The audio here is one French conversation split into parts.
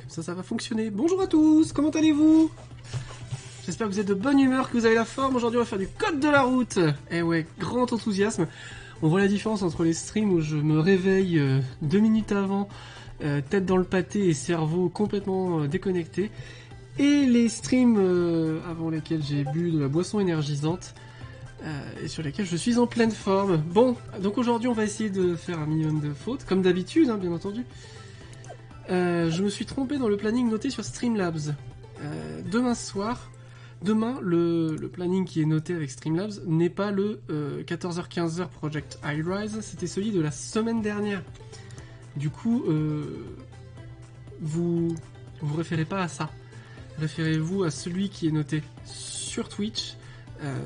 Ça va fonctionner. Bonjour à tous, comment allez-vous? J'espère que vous êtes de bonne humeur, que vous avez la forme. Aujourd'hui, on va faire du code de la route. Eh ouais, grand enthousiasme. On voit la différence entre les streams où je me réveille 2 minutes avant, tête dans le pâté et cerveau complètement déconnecté, et les streams avant lesquels j'ai bu de la boisson énergisante et sur lesquels je suis en pleine forme. Bon, donc aujourd'hui, on va essayer de faire un minimum de fautes, comme d'habitude, hein, bien entendu. Je me suis trompé dans le planning noté sur Streamlabs. Demain, le planning qui est noté avec Streamlabs n'est pas le 14h-15h Project High Rise, c'était celui de la semaine dernière. Du coup, vous référez pas à ça. Référez-vous à celui qui est noté sur Twitch.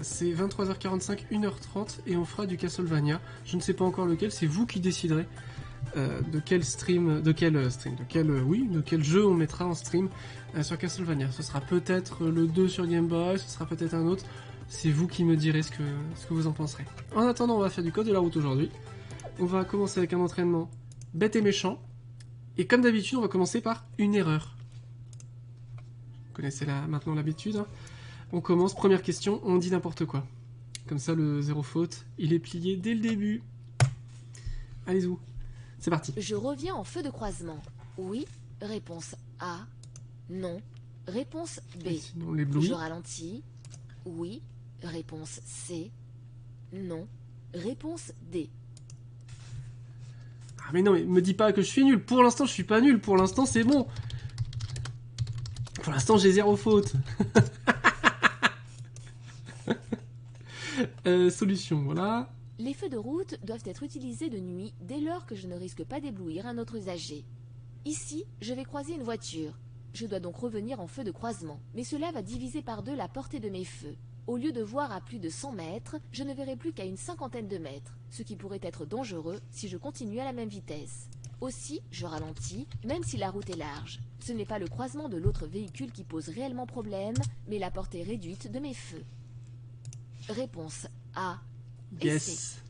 C'est 23h45, 1h30 et on fera du Castlevania. Je ne sais pas encore lequel, c'est vous qui déciderez. De quel jeu on mettra en stream sur Castlevania. Ce sera peut-être le 2 sur Game Boy, ce sera peut-être un autre. C'est vous qui me direz ce que vous en penserez. En attendant, on va faire du code de la route aujourd'hui. On va commencer avec un entraînement bête et méchant. Et comme d'habitude, on va commencer par une erreur. Vous connaissez maintenant l'habitude. Hein. On commence, première question, on dit n'importe quoi. Comme ça, le zéro faute, il est plié dès le début. Allez-y. C'est parti. Je reviens en feu de croisement. Oui. Réponse A. Non. Réponse B. Sinon, l'éblouis. Je ralentis. Oui. Réponse C. Non. Réponse D. Ah mais non, mais me dis pas que je suis nul. Pour l'instant, je suis pas nul. Pour l'instant, c'est bon. Pour l'instant, j'ai zéro faute. Solution, voilà. Les feux de route doivent être utilisés de nuit dès lors que je ne risque pas d'éblouir un autre usager. Ici, je vais croiser une voiture. Je dois donc revenir en feu de croisement, mais cela va diviser par deux la portée de mes feux. Au lieu de voir à plus de 100 mètres, je ne verrai plus qu'à une cinquantaine de mètres, ce qui pourrait être dangereux si je continue à la même vitesse. Aussi, je ralentis, même si la route est large. Ce n'est pas le croisement de l'autre véhicule qui pose réellement problème, mais la portée réduite de mes feux. Réponse A. Yes.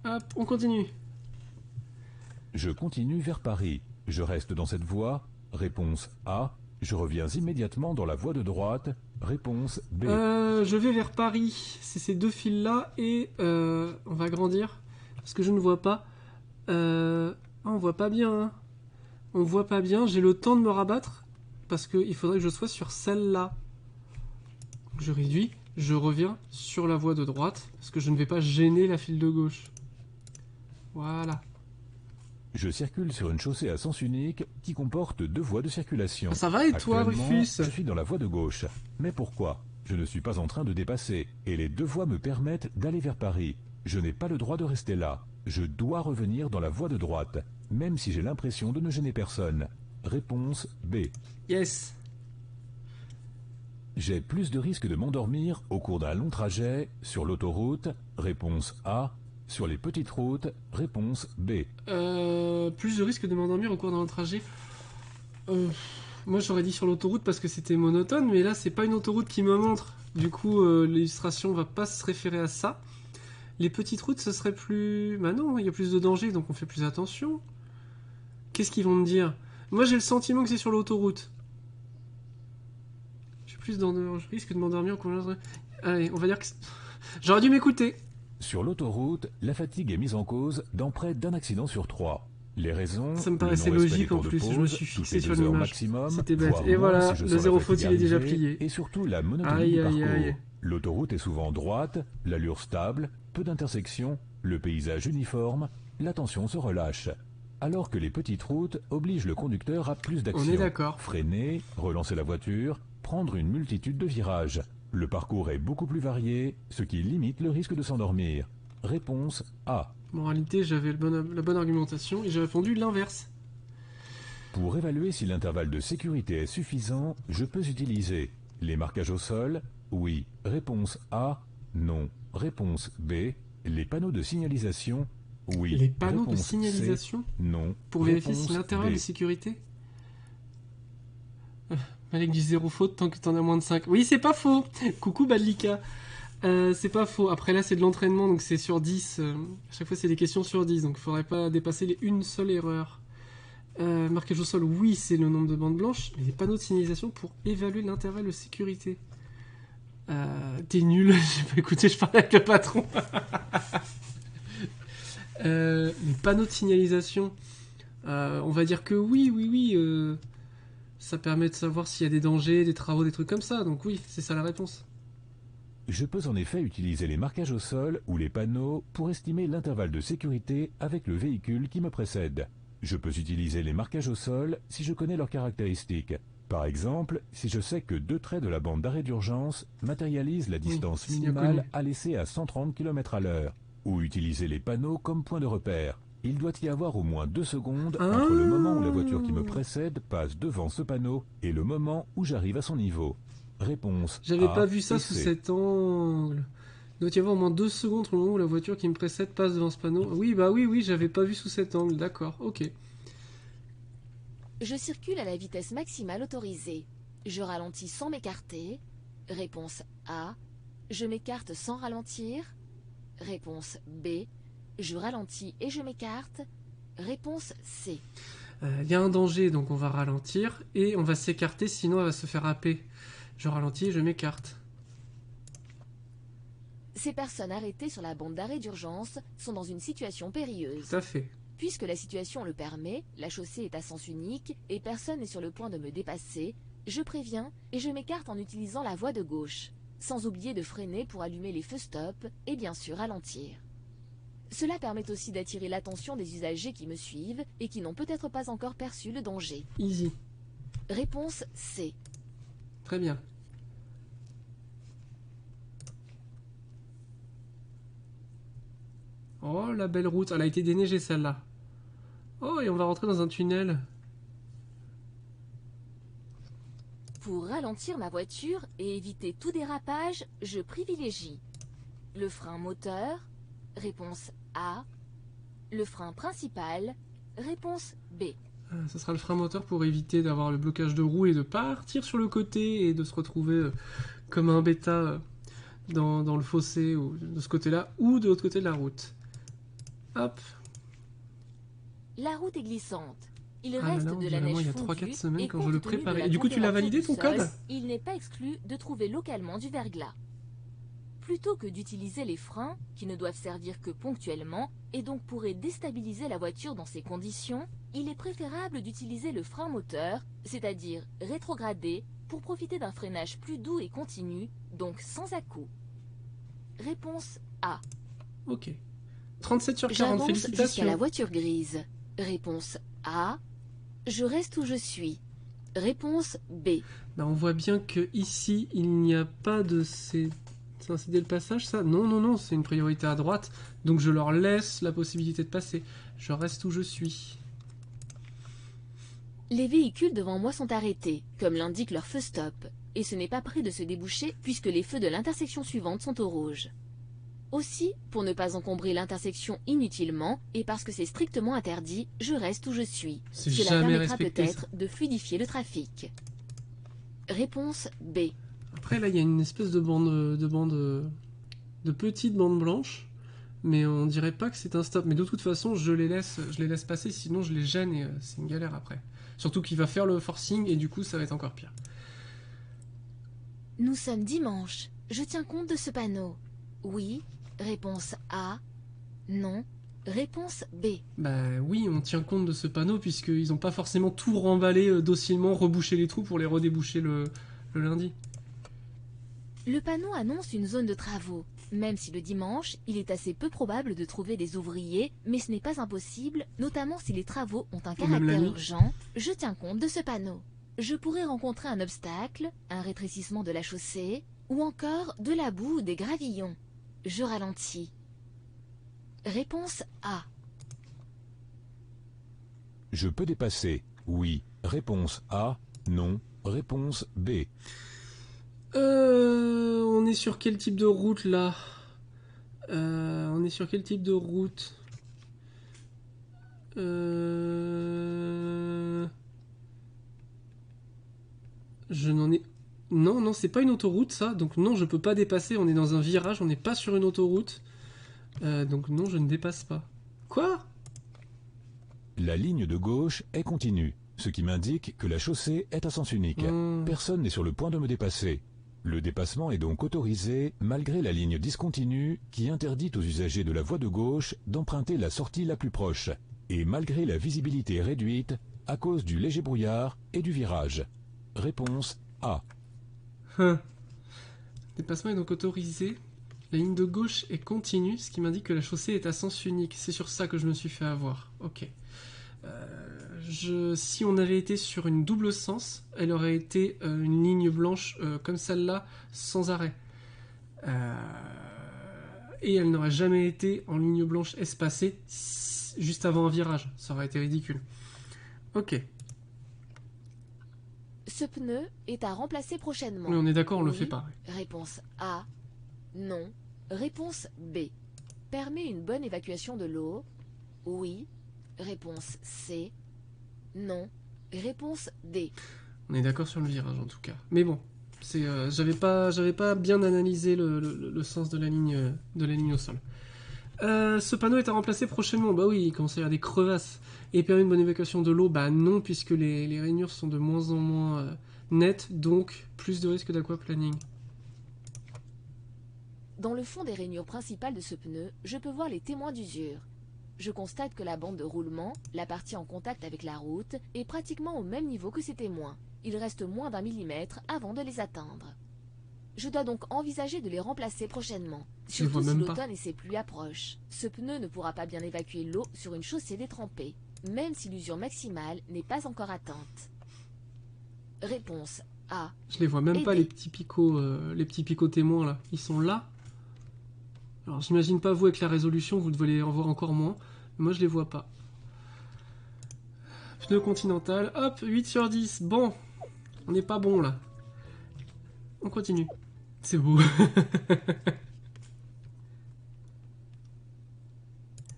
Hop, on continue. Je continue vers Paris. Je reste dans cette voie. Réponse A. Je reviens immédiatement dans la voie de droite. Réponse B. Je vais vers Paris. C'est ces deux fils-là et on va agrandir parce que je ne vois pas. On voit pas bien. Hein. On voit pas bien. J'ai le temps de me rabattre parce qu'il faudrait que je sois sur celle-là. Je réduis. Je reviens sur la voie de droite parce que je ne vais pas gêner la file de gauche. Voilà. Je circule sur une chaussée à sens unique qui comporte deux voies de circulation. Ça va et toi, Rufus? Je suis dans la voie de gauche. Mais pourquoi? Je ne suis pas en train de dépasser et les deux voies me permettent d'aller vers Paris. Je n'ai pas le droit de rester là. Je dois revenir dans la voie de droite, même si j'ai l'impression de ne gêner personne. Réponse B. Yes. J'ai plus de risques de m'endormir au cours d'un long trajet sur l'autoroute. Réponse A. Sur les petites routes. Réponse B. Plus de risques de m'endormir au cours d'un trajet. Moi j'aurais dit sur l'autoroute parce que c'était monotone, mais là c'est pas une autoroute qui me montre. Du coup, l'illustration va pas se référer à ça. Les petites routes, ce serait plus... Bah non, il y a plus de danger, donc on fait plus attention. Qu'est-ce qu'ils vont me dire? Moi, j'ai le sentiment que c'est sur l'autoroute. Je risque de m'endormir quand je... Allez, on va dire que... J'aurais dû m'écouter. Sur l'autoroute, la fatigue est mise en cause dans près d'un accident sur 3. Les raisons, Ça me le paraissait non-respect logique des en temps de plus, je me pause, suis toutes fixé les sur 2 heures l'image. maximum, C'était bête. voire Et moins voilà, si je le sens zéro la faute, fatigue il est déjà arriver, plié. et surtout la monotonie Aïe, du aïe, parcours. aïe. L'autoroute est souvent droite, l'allure stable, peu d'intersections, le paysage uniforme, la tension se relâche. Alors que les petites routes obligent le conducteur à plus d'action. On est d'accord. Freiner, relancer la voiture, prendre une multitude de virages. Le parcours est beaucoup plus varié, ce qui limite le risque de s'endormir. Réponse A. En réalité, j'avais la bonne argumentation et j'ai répondu l'inverse. Pour évaluer si l'intervalle de sécurité est suffisant, je peux utiliser les marquages au sol. Oui. Réponse A. Non. Réponse B. Les panneaux de signalisation. Oui. Les panneaux de Réponse C. signalisation Non. pour vérifier si Réponse l'intervalle D. de sécurité... Malek dit zéro faute tant que t'en as moins de 5. Oui, c'est pas faux. Coucou Badlika. C'est pas faux. Après là, c'est de l'entraînement, donc c'est sur 10. À chaque fois, c'est des questions sur 10, donc il faudrait pas dépasser une seule erreur. Marquage au sol, oui, c'est le nombre de bandes blanches. Mais les panneaux de signalisation pour évaluer l'intervalle de sécurité. T'es nul. J'ai pas écouté, je parlais avec le patron. Les panneaux de signalisation. On va dire que oui. Ça permet de savoir s'il y a des dangers, des travaux, des trucs comme ça. Donc oui, c'est ça la réponse. Je peux en effet utiliser les marquages au sol ou les panneaux pour estimer l'intervalle de sécurité avec le véhicule qui me précède. Je peux utiliser les marquages au sol si je connais leurs caractéristiques. Par exemple, si je sais que 2 traits de la bande d'arrêt d'urgence matérialisent la distance c'est bien minimale connu. à laisser à 130 km/h. Ou utiliser les panneaux comme point de repère. Il doit y avoir au moins 2 secondes entre le moment où la voiture qui me précède passe devant ce panneau et le moment où j'arrive à son niveau. Réponse J'avais A pas vu ça et sous C. cet angle. Il doit y avoir au moins 2 secondes entre le moment où la voiture qui me précède passe devant ce panneau. Oui, bah oui, j'avais pas vu sous cet angle. D'accord, ok. Je circule à la vitesse maximale autorisée. Je ralentis sans m'écarter. Réponse A. Je m'écarte sans ralentir. Réponse B. Je ralentis et je m'écarte. Réponse C. Il y a un danger, donc on va ralentir et on va s'écarter, sinon elle va se faire happer. Je ralentis et je m'écarte. Ces personnes arrêtées sur la bande d'arrêt d'urgence sont dans une situation périlleuse. Tout à fait. Puisque la situation le permet, la chaussée est à sens unique et personne n'est sur le point de me dépasser, je préviens et je m'écarte en utilisant la voie de gauche, sans oublier de freiner pour allumer les feux stop et bien sûr ralentir. Cela permet aussi d'attirer l'attention des usagers qui me suivent et qui n'ont peut-être pas encore perçu le danger. Easy. Réponse C. Très bien. Oh, la belle route. Elle a été déneigée, celle-là. Oh, et on va rentrer dans un tunnel. Pour ralentir ma voiture et éviter tout dérapage, je privilégie le frein moteur, réponse A, le frein principal, réponse B. Ce sera le frein moteur pour éviter d'avoir le blocage de roue et de partir sur le côté et de se retrouver comme un bêta dans le fossé ou de ce côté-là ou de l'autre côté de la route. Hop. La route est glissante. Il Ah là reste là, de la généralement, neige il y a fondue 3-4 semaines et quand je le compte tenu de préparais. la Et du coup, tu l'as température validé du ton sol, code? il n'est pas exclu de trouver localement du verglas. Plutôt que d'utiliser les freins, qui ne doivent servir que ponctuellement, et donc pourraient déstabiliser la voiture dans ces conditions, il est préférable d'utiliser le frein moteur, c'est-à-dire rétrogradé, pour profiter d'un freinage plus doux et continu, donc sans à-coups. Réponse A. Ok. 37 sur 40, J'avance jusqu'à félicitations. la voiture grise. Réponse A. Je reste où je suis. Réponse B. Bah, on voit bien que ici il n'y a pas de ces... C'est un céder le passage, ça? Non, c'est une priorité à droite. Donc je leur laisse la possibilité de passer. Je reste où je suis. Les véhicules devant moi sont arrêtés, comme l'indique leur feu stop, et ce n'est pas près de se déboucher puisque les feux de l'intersection suivante sont au rouge. Aussi, pour ne pas encombrer l'intersection inutilement, et parce que c'est strictement interdit, je reste où je suis. C'est Cela jamais permettra respecté, peut-être de fluidifier le trafic. Réponse B. Après, là, il y a une espèce de de petites bandes blanches. Mais on dirait pas que c'est un stop. Mais de toute façon, je les laisse passer, sinon je les gêne et c'est une galère après. Surtout qu'il va faire le forcing et du coup, ça va être encore pire. Nous sommes dimanche. Je tiens compte de ce panneau. Oui. Réponse A. Non. Réponse B. Bah oui, on tient compte de ce panneau puisqu'ils ont pas forcément tout remballé docilement, rebouché les trous pour les redéboucher le lundi. Le panneau annonce une zone de travaux. Même si le dimanche, il est assez peu probable de trouver des ouvriers, mais ce n'est pas impossible, notamment si les travaux ont un caractère urgent, je tiens compte de ce panneau. Je pourrais rencontrer un obstacle, un rétrécissement de la chaussée, ou encore de la boue ou des gravillons. Je ralentis. Réponse A. Je peux dépasser. Oui. Réponse A. Non. Réponse B. On est sur quel type de route là? On est sur quel type de route? Je n'en ai... Non, non, c'est pas une autoroute ça, donc non, je peux pas dépasser, on est dans un virage, on n'est pas sur une autoroute. Donc non, je ne dépasse pas. Quoi? La ligne de gauche est continue, ce qui m'indique que la chaussée est à sens unique. Personne n'est sur le point de me dépasser. Le dépassement est donc autorisé malgré la ligne discontinue qui interdit aux usagers de la voie de gauche d'emprunter la sortie la plus proche, et malgré la visibilité réduite à cause du léger brouillard et du virage. Réponse A. Le dépassement est donc autorisé. La ligne de gauche est continue, ce qui m'indique que la chaussée est à sens unique. C'est sur ça que je me suis fait avoir. Ok. Si on avait été sur une double sens, elle aurait été une ligne blanche comme celle-là, sans arrêt. Et elle n'aurait jamais été en ligne blanche espacée juste avant un virage. Ça aurait été ridicule. Ok. Ce pneu est à remplacer prochainement. Oui, on est d'accord, on le Oui. fait pas. Réponse A. Non. Réponse B. Permet une bonne évacuation de l'eau. Oui. Réponse C. Non. Réponse D. On est d'accord sur le virage en tout cas. Mais bon, j'avais pas bien analysé le sens de la ligne au sol. Ce panneau est à remplacer prochainement. Bah oui, il commence à y avoir des crevasses. Et permet une bonne évacuation de l'eau. Bah non, puisque les rainures sont de moins en moins nettes, donc plus de risque d'aquaplaning. Dans le fond des rainures principales de ce pneu, je peux voir les témoins d'usure. Je constate que la bande de roulement, la partie en contact avec la route, est pratiquement au même niveau que ces témoins. Il reste moins d'1 millimètre avant de les atteindre. Je dois donc envisager de les remplacer prochainement, surtout si l'automne et ses pluies approchent. Ce pneu ne pourra pas bien évacuer l'eau sur une chaussée détrempée, même si l'usure maximale n'est pas encore atteinte. Réponse A. Je les vois même pas, les petits picots témoins là. Ils sont là. Alors j'imagine pas vous avec la résolution, vous devez les en voir encore moins. Mais moi je les vois pas. Pneu continental, hop, 8 sur 10. Bon, on n'est pas bon là. On continue. C'est beau.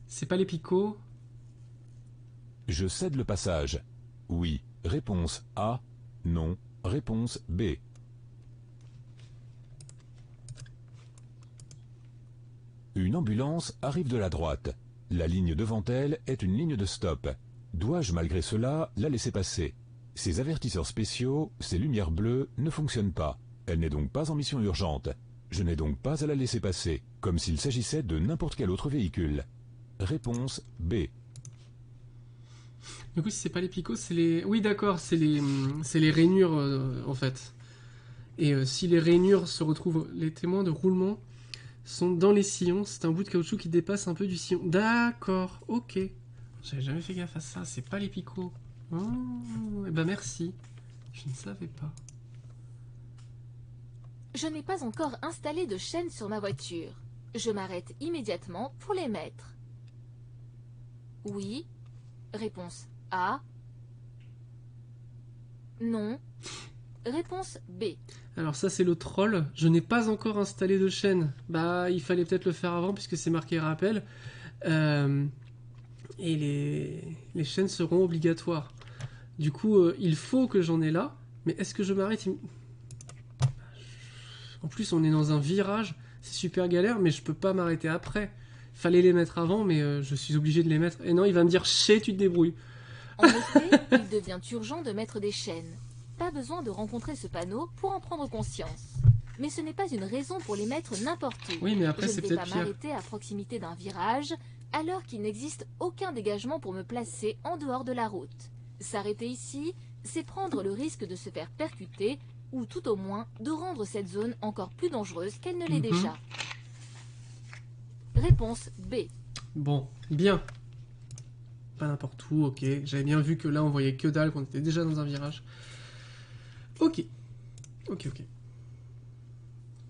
C'est pas les picots. Je cède le passage. Oui. Réponse A. Non. Réponse B. Une ambulance arrive de la droite. La ligne devant elle est une ligne de stop. Dois-je malgré cela la laisser passer? Ces avertisseurs spéciaux, ces lumières bleues, ne fonctionnent pas. Elle n'est donc pas en mission urgente. Je n'ai donc pas à la laisser passer, comme s'il s'agissait de n'importe quel autre véhicule. Réponse B. Du coup, si c'est pas les picots, c'est les... Oui, d'accord, c'est les rainures, en fait. Et si les rainures se retrouvent... Les témoins de roulement sont dans les sillons. C'est un bout de caoutchouc qui dépasse un peu du sillon. D'accord, ok. J'avais jamais fait gaffe à ça. C'est pas les picots. Oh, eh ben merci. Je ne savais pas. Je n'ai pas encore installé de chaînes sur ma voiture. Je m'arrête immédiatement pour les mettre. Oui. Réponse A. Non. Réponse B. Alors ça c'est le troll. Je n'ai pas encore installé de chaîne. Bah il fallait peut-être le faire avant puisque c'est marqué rappel. Et les chaînes seront obligatoires. Du coup il faut que j'en ai là. Mais est-ce que je m'arrête En plus, on est dans un virage, c'est super galère, mais je peux pas m'arrêter après. Fallait les mettre avant, mais je suis obligé de les mettre. Et non, il va me dire, tu te débrouilles. En effet, il devient urgent de mettre des chaînes. Pas besoin de rencontrer ce panneau pour en prendre conscience. Mais ce n'est pas une raison pour les mettre n'importe où. Oui, mais après, je c'est ne vais peut-être pas pire. m'arrêter à proximité d'un virage, alors qu'il n'existe aucun dégagement pour me placer en dehors de la route. S'arrêter ici, c'est prendre le risque de se faire percuter, ou tout au moins de rendre cette zone encore plus dangereuse qu'elle ne l'est déjà. Réponse B. Bon, bien. Pas n'importe où, ok. J'avais bien vu que là, on voyait que dalle, qu'on était déjà dans un virage. Ok. Ok.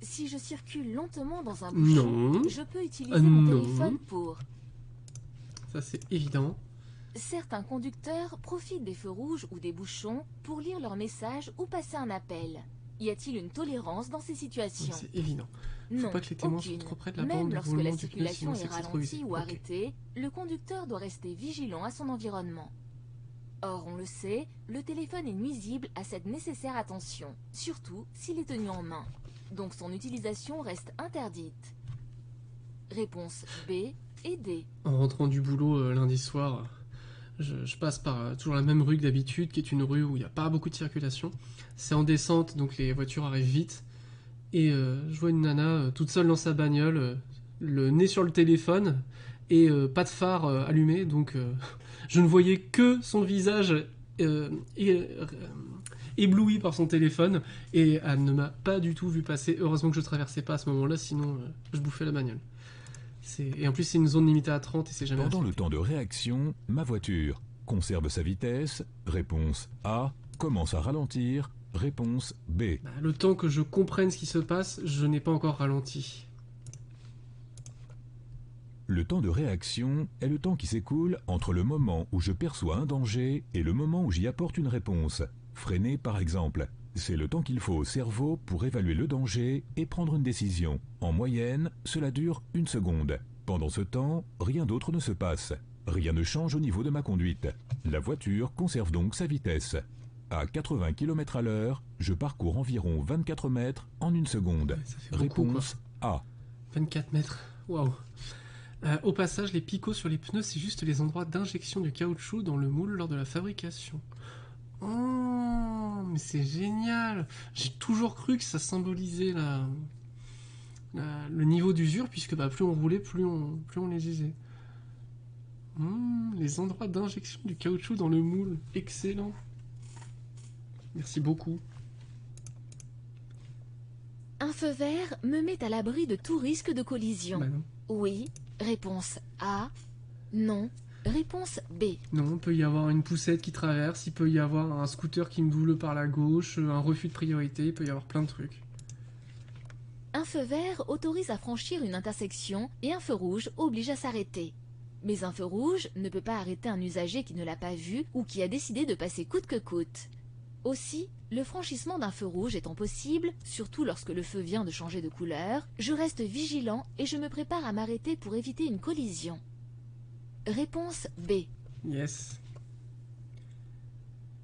Si je circule lentement dans un bouchon, Non. je peux utiliser mon Non. téléphone pour... Ça, c'est évident. Certains conducteurs profitent des feux rouges ou des bouchons pour lire leurs messages ou passer un appel. Y a-t-il une tolérance dans ces Oui, situations? c'est évident. Faut Non, pas que les témoins aucune. soient trop près de la bande Même de lorsque roulement la du pneu, circulation sinon est c'est trop ralentie vite. ou Ok. arrêtée, le conducteur doit rester vigilant à son environnement. Or, on le sait, le téléphone est nuisible à cette nécessaire attention, surtout s'il est tenu en main. Donc son utilisation reste interdite. Réponse B et D. En rentrant du boulot lundi soir, je passe par toujours la même rue que d'habitude, qui est une rue où il n'y a pas beaucoup de circulation. C'est en descente, donc les voitures arrivent vite. Et je vois une nana toute seule dans sa bagnole, le nez sur le téléphone, et pas de phare allumé, donc je ne voyais que son visage ébloui par son téléphone, et elle ne m'a pas du tout vu passer. Heureusement que je traversais pas à ce moment-là, sinon je bouffais la bagnole. Et en plus, c'est une zone limitée à 30 et c'est jamais Pendant le respecté. temps de réaction, ma voiture conserve sa vitesse. Réponse A. Commence à ralentir. Réponse B. Bah, le temps que je comprenne ce qui se passe, je n'ai pas encore ralenti. Le temps de réaction est le temps qui s'écoule entre le moment où je perçois un danger et le moment où j'y apporte une réponse. Freiner par exemple. C'est le temps qu'il faut au cerveau pour évaluer le danger et prendre une décision. En moyenne, cela dure 1 seconde. Pendant ce temps, rien d'autre ne se passe. Rien ne change au niveau de ma conduite. La voiture conserve donc sa vitesse. À 80 km à l'heure, je parcours environ 24 mètres en 1 seconde. Ouais, ça fait beaucoup, Réponse A. 24 mètres, waouh. Au passage, les picots sur les pneus, c'est juste les endroits d'injection du caoutchouc dans le moule lors de la fabrication. Oh, mais c'est génial. J'ai toujours cru que ça symbolisait le niveau d'usure, puisque bah, plus on roulait, plus on les usait. Les endroits d'injection du caoutchouc dans le moule, excellent. Merci beaucoup. Un feu vert me met à l'abri de tout risque de collision. Bah non. Oui. Réponse A. Non. Réponse B. Non, il peut y avoir une poussette qui traverse, il peut y avoir un scooter qui me double par la gauche, un refus de priorité, il peut y avoir plein de trucs. Un feu vert autorise à franchir une intersection et un feu rouge oblige à s'arrêter. Mais un feu rouge ne peut pas arrêter un usager qui ne l'a pas vu ou qui a décidé de passer coûte que coûte. Aussi, le franchissement d'un feu rouge étant possible, surtout lorsque le feu vient de changer de couleur, je reste vigilant et je me prépare à m'arrêter pour éviter une collision. Réponse B. Yes.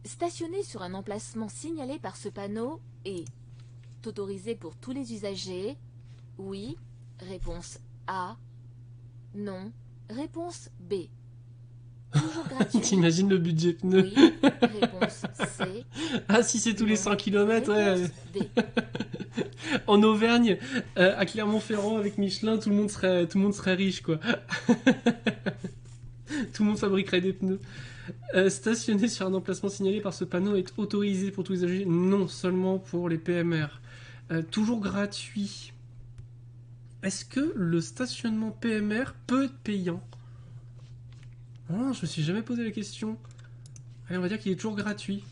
Stationner sur un emplacement signalé par ce panneau est autorisé pour tous les usagers. Oui. Réponse A. Non. Réponse B. Toujours gratuit. T'imagines le budget pneu? Oui. Réponse C. Ah, si c'est tous les Non. 100 km, ouais. Réponse D. En Auvergne, à Clermont-Ferrand avec Michelin, tout le monde serait riche, quoi. Tout le monde fabriquerait des pneus. Stationner sur un emplacement signalé par ce panneau est autorisé pour tous les usagers? Non, seulement pour les PMR. Toujours gratuit. Est-ce que le stationnement PMR peut être payant? Ah, je me suis jamais posé la question. Allez, on va dire qu'il est toujours gratuit.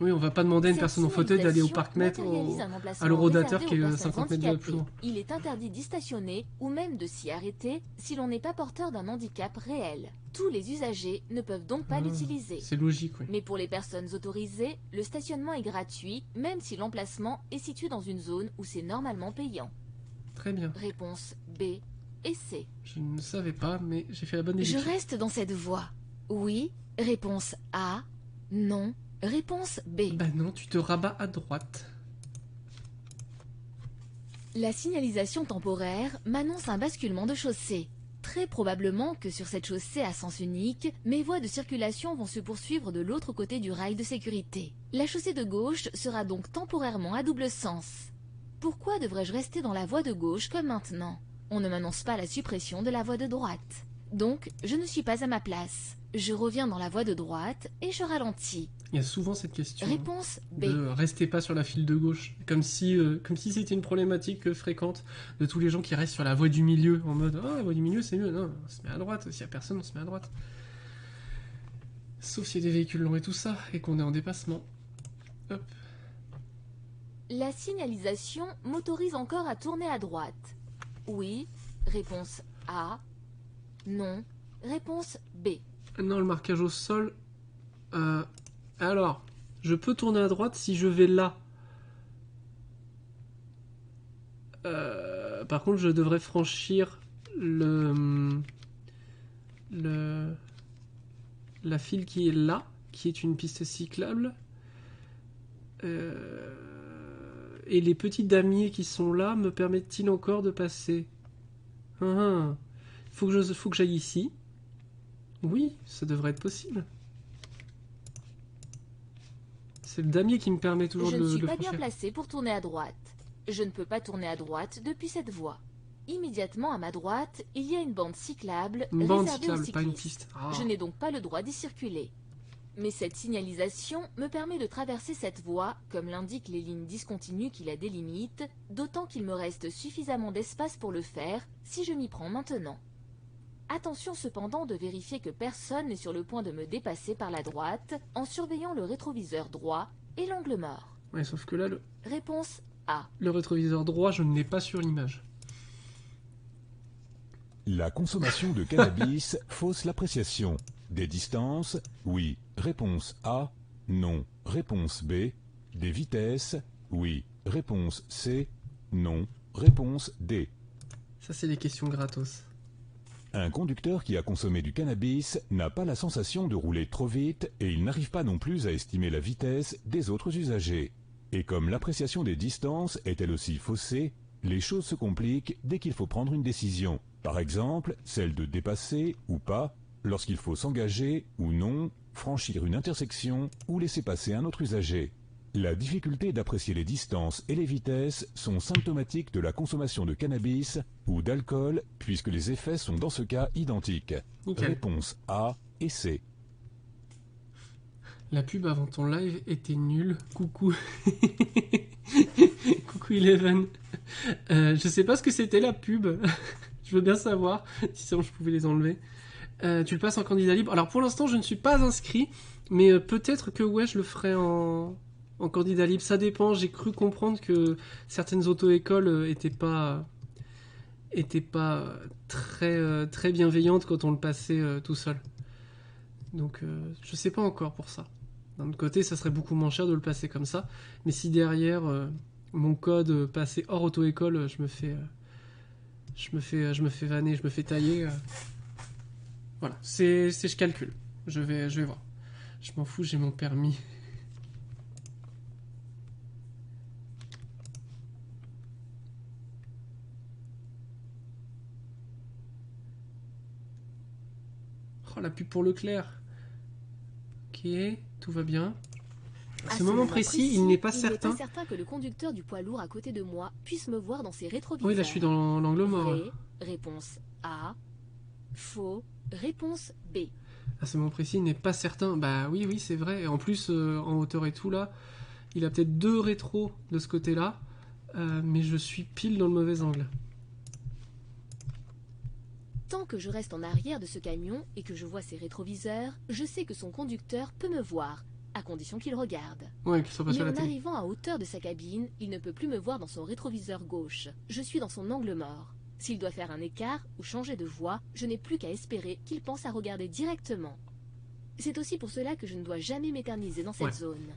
Oui, on va pas demander à une Cette personne en fauteuil d'aller au signalisation parc-mètre, matérialise un emplacement à l'Eurodateur réservé qui est aux personnes 50 mètres de handicapées. plus loin. Il est interdit d'y stationner ou même de s'y arrêter si l'on n'est pas porteur d'un handicap réel. Tous les usagers ne peuvent donc pas Ah, l'utiliser. C'est logique, oui. Mais pour les personnes autorisées, le stationnement est gratuit, même si l'emplacement est situé dans une zone où c'est normalement payant. Très bien. Réponse B et C. Je ne savais pas, mais j'ai fait la bonne Je déduction. reste dans cette voie. Oui. Réponse A. Non. Réponse B. Bah non, tu te rabats à droite. La signalisation temporaire m'annonce un basculement de chaussée. Très probablement que sur cette chaussée à sens unique, mes voies de circulation vont se poursuivre de l'autre côté du rail de sécurité. La chaussée de gauche sera donc temporairement à double sens. Pourquoi devrais-je rester dans la voie de gauche comme maintenant? On ne m'annonce pas la suppression de la voie de droite. Donc, je ne suis pas à ma place. Je reviens dans la voie de droite et je ralentis. Il y a souvent cette question Réponse B. de restez pas sur la file de gauche, comme si c'était une problématique fréquente de tous les gens qui restent sur la voie du milieu, en mode ah, la voie du milieu c'est mieux, non, on se met à droite, s'il y a personne on se met à droite. Sauf s'il y a des véhicules longs et tout ça, et qu'on est en dépassement. Hop. La signalisation m'autorise encore à tourner à droite. Oui, réponse A. Non, réponse B. Non, le marquage au sol. Alors, je peux tourner à droite si je vais là. Par contre, je devrais franchir la file qui est là, qui est une piste cyclable. Et les petits damiers qui sont là me permettent-ils encore de passer? Faut que j'aille ici. Oui, ça devrait être possible. C'est le damier qui me permet toujours de le franchir. Je ne suis pas bien placé pour tourner à droite. Je ne peux pas tourner à droite depuis cette voie. Immédiatement à ma droite, il y a une bande cyclable réservée aux cyclistes. Pas une piste. Ah. Je n'ai donc pas le droit d'y circuler. Mais cette signalisation me permet de traverser cette voie, comme l'indiquent les lignes discontinues qui la délimitent, d'autant qu'il me reste suffisamment d'espace pour le faire si je m'y prends maintenant. Attention cependant de vérifier que personne n'est sur le point de me dépasser par la droite en surveillant le rétroviseur droit et l'angle mort. Ouais, sauf que là, Réponse A. Le rétroviseur droit, je ne l'ai pas sur l'image. La consommation de cannabis fausse l'appréciation. Des distances, oui. Réponse A, non. Réponse B, des vitesses, oui. Réponse C, non. Réponse D. Ça, c'est les questions gratos. Un conducteur qui a consommé du cannabis n'a pas la sensation de rouler trop vite et il n'arrive pas non plus à estimer la vitesse des autres usagers. Et comme l'appréciation des distances est elle aussi faussée, les choses se compliquent dès qu'il faut prendre une décision. Par exemple, celle de dépasser ou pas, lorsqu'il faut s'engager ou non, franchir une intersection ou laisser passer un autre usager. La difficulté d'apprécier les distances et les vitesses sont symptomatiques de la consommation de cannabis ou d'alcool, puisque les effets sont dans ce cas identiques. Nickel. Réponse A et C. La pub avant ton live était nulle. Coucou. Coucou Eleven. Je sais pas ce que c'était la pub. Je veux bien savoir si je pouvais les enlever. Tu le passes en candidat libre. Alors pour l'instant je ne suis pas inscrit, mais peut-être que ouais je le ferai en candidat libre. Ça dépend. J'ai cru comprendre que certaines auto-écoles étaient pas très bienveillantes quand on le passait tout seul. Donc je sais pas encore pour ça. D'un autre côté, ça serait beaucoup moins cher de le passer comme ça. Mais si derrière mon code passé hors auto-école, je me fais vanner, je me fais tailler. Voilà, je calcule. Je vais voir. Je m'en fous, j'ai mon permis. Oh, la pub pour Leclerc. Ok, tout va bien. À ce moment précis, il n'est pas certain. Il n'est pas certain que le conducteur du poids lourd à côté de moi puisse me voir dans ses rétroviseurs. Oui, là, je suis dans l'angle mort. Vrai, réponse A. Faux, réponse B. À ce moment précis, il n'est pas certain. Bah oui, c'est vrai. Et en plus, en hauteur et tout, là, il a peut-être 2 rétros de ce côté-là. Mais je suis pile dans le mauvais angle. Tant que je reste en arrière de ce camion et que je vois ses rétroviseurs, je sais que son conducteur peut me voir, à condition qu'il regarde. Ouais, qu'il soit pas Mais sur la en télé. arrivant à hauteur de sa cabine, il ne peut plus me voir dans son rétroviseur gauche. Je suis dans son angle mort. S'il doit faire un écart ou changer de voie, je n'ai plus qu'à espérer qu'il pense à regarder directement. C'est aussi pour cela que je ne dois jamais m'éterniser dans cette zone.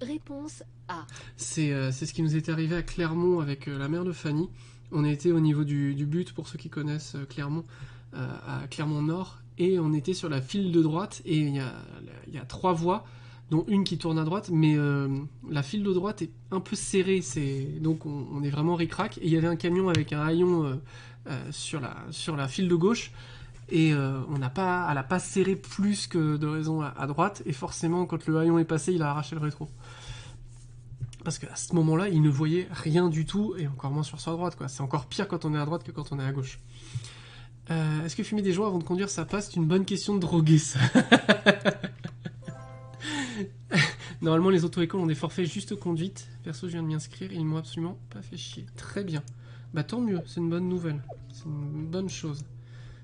Réponse A. C'est ce qui nous est arrivé à Clermont avec la mère de Fanny. On était au niveau du but, pour ceux qui connaissent Clermont, à Clermont Nord, et on était sur la file de droite, et il y a 3 voies. dont une qui tourne à droite, mais la file de droite est un peu serrée, donc on est vraiment ric-rac. Et il y avait un camion avec un haillon sur la file de gauche, et elle n'a pas serré plus que de raison à droite, et forcément quand le haillon est passé, il a arraché le rétro. Parce qu'à ce moment-là, il ne voyait rien du tout, et encore moins sur sa droite, quoi. C'est encore pire quand on est à droite que quand on est à gauche. Est-ce que fumer des joints avant de conduire, ça passe? C'est une bonne question de droguer, ça. Normalement, les auto-écoles ont des forfaits juste conduite. Perso, je viens de m'y inscrire, ils m'ont absolument pas fait chier. Très bien. Bah tant mieux, c'est une bonne nouvelle. C'est une bonne chose.